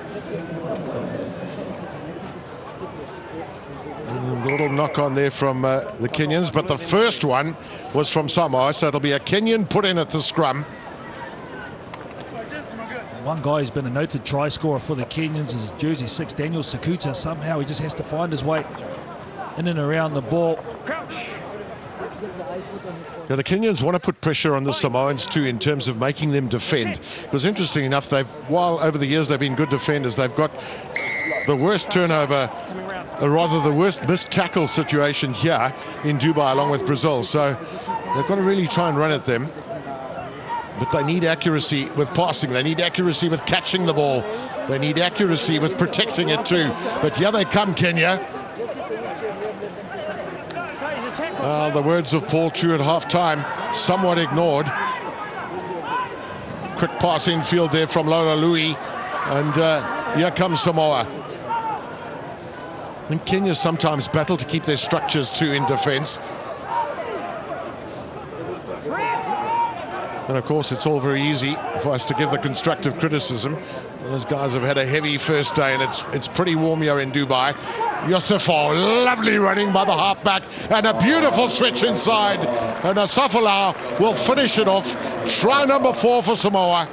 A little knock on there from the Kenyans, but the first one was from Samoa, so it'll be a Kenyan put in at the scrum. One guy who's been a noted try scorer for the Kenyans is jersey 6, Daniel Sakuta. Somehow he just has to find his way in and around the ball. Crouch. Now, the Kenyans want to put pressure on the Samoans too in terms of making them defend. Because interesting enough, while over the years they've been good defenders, they've got the worst turnover, or rather the worst missed tackle situation here in Dubai along with Brazil. So they've got to really try and run at them. But they need accuracy with passing. They need accuracy with catching the ball. They need accuracy with protecting it too. But here they come, Kenya. The words of Paul True at half-time, somewhat ignored. Quick pass infield there from Lola Lui, and here comes Samoa. I think Kenya sometimes battle to keep their structures too in defence. And of course, it's all very easy for us to give the constructive criticism. Those guys have had a heavy first day, and it's pretty warm here in Dubai. Yosefo, lovely running by the halfback, and a beautiful switch inside. And Asafalau will finish it off. Try number 4 for Samoa.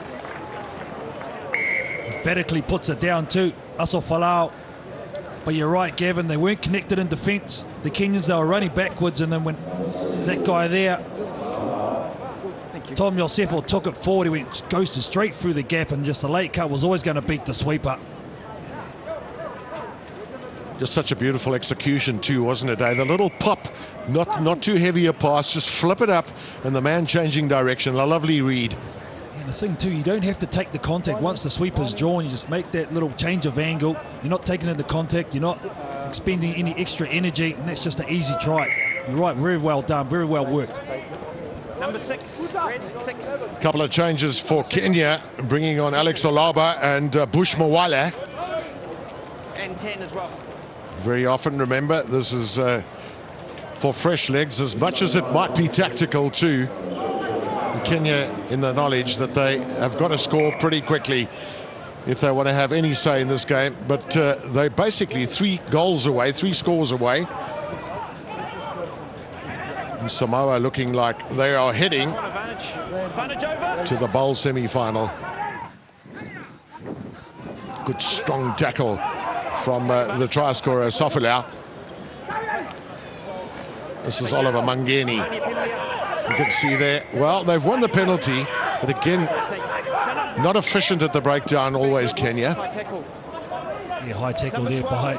Emphatically puts it down to Asafalau. But you're right, Gavin, they weren't connected in defence. The Kenyans, they were running backwards, and then when that guy there, Tom Yosefo, took it forward, he ghosted straight through the gap, and just a late cut was always going to beat the sweeper. Just such a beautiful execution too, wasn't it? The little pop, not too heavy a pass, just flip it up, and the man changing direction. A lovely read. And the thing too, you don't have to take the contact once the sweeper's drawn. You just make that little change of angle. You're not taking in the contact, you're not expending any extra energy, and that's just an easy try. You're right, very well done, very well worked. Number 6, red 6. Couple of changes for Kenya, bringing on Alex Olaba and Bush Mawale. And 10 as well. Very often, remember, this is for fresh legs as much as it might be tactical too. Kenya in the knowledge that they have got to score pretty quickly if they want to have any say in this game. But they're basically 3 goals away, 3 scores away. And Samoa looking like they are heading to the bowl semi-final. Good strong tackle from the try scorer Sofilau. This is Oliver Mangeni. You can see there, well, they've won the penalty, but again, not efficient at the breakdown always, Kenya. Yeah, high tackle there by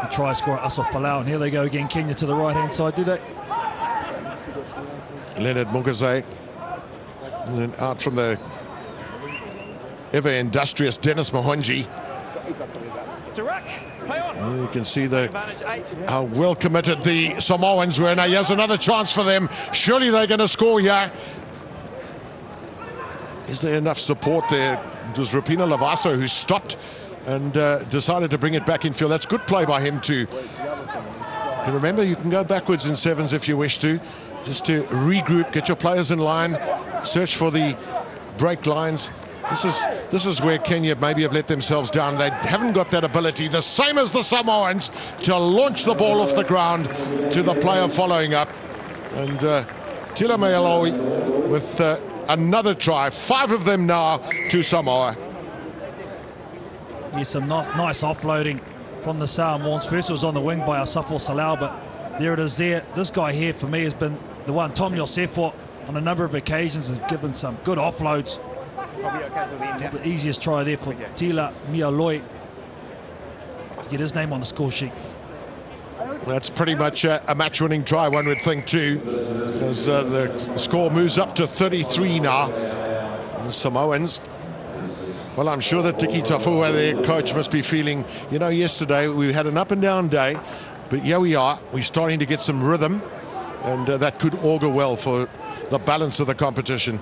the try scorer Asafalau, and here they go again, Kenya to the right-hand side, do they? Leonard Mugaze, and then out from the ever-industrious Dennis Mahonji. You can see how well committed the Samoans were. Now here's another chance for them. Surely they're going to score here. Is there enough support there? It was Rapina Lavaso who stopped and decided to bring it back in field. That's good play by him too. And remember, you can go backwards in 7s if you wish to, just to regroup, get your players in line, search for the break lines. This is where Kenya maybe have let themselves down. They haven't got that ability, the same as the Samoans, to launch the ball off the ground to the player following up. And Tila Mealoi with another try. 5 of them now to Samoa. Yeah, some nice offloading from the Samoans. First it was on the wing by Asafalau, but there it is there. This guy here for me has been the one. Tom Yosefo on a number of occasions has given some good offloads. The easiest try there for Tila Mealoi to get his name on the score sheet. That's pretty much a match-winning try, one would think too, as the score moves up to 33 now. And the Samoans, well, I'm sure that Tiki Tafua, their coach, must be feeling, you know, yesterday we had an up-and-down day, but here we are, we're starting to get some rhythm, and that could augur well for the balance of the competition.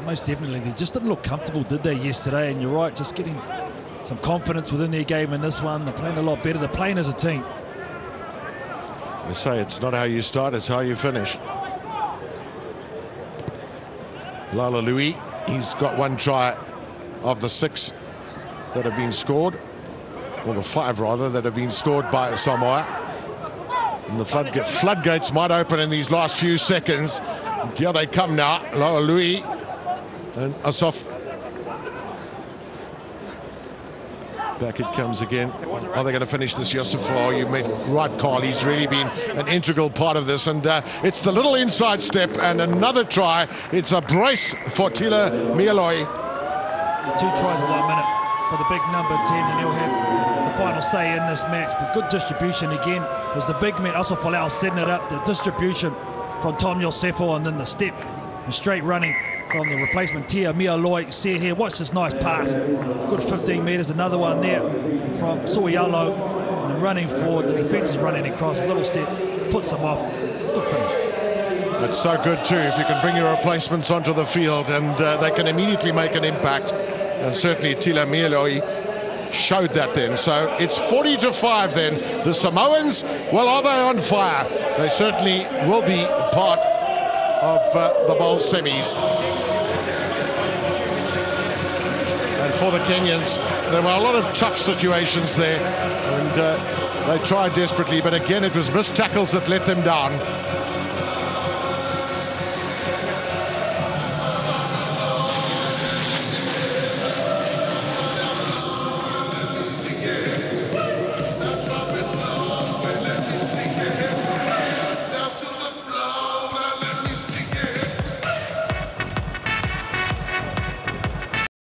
Most definitely. They just didn't look comfortable, did they, yesterday? And you're right, just getting some confidence within their game in this one. They're playing a lot better. They're playing as a team. They say it's not how you start, it's how you finish. Lala Louis, he's got 1 try of the 6 that have been scored, or the 5 rather, that have been scored by Samoa. And the floodgates might open in these last few seconds. Here they come now, Lala Louis. And Asaf, back it comes again. Are they going to finish this, Yosef? Oh, you made right, Carl. He's really been an integral part of this. And it's the little inside step and another try. It's a brace for Tila Mealoi. 2 tries in 1 minute for the big number 10, and he'll have the final say in this match. But good distribution again. As the big man, Asafalau, setting it up. The distribution from Tom Yosefo, and then the step and straight running from the replacement Tila Mealoi. See it here, watch this nice pass, good 15 metres, another one there from Suialo, and then running forward, the defence is running across, a little step, puts them off, good finish. It's so good too if you can bring your replacements onto the field and they can immediately make an impact, and certainly Tila Mealoi showed that then. So it's 40-5 then. The Samoans, well, are they on fire? They certainly will be part of the bowl semis. for the Kenyans. There were a lot of tough situations there, and they tried desperately, but again it was missed tackles that let them down.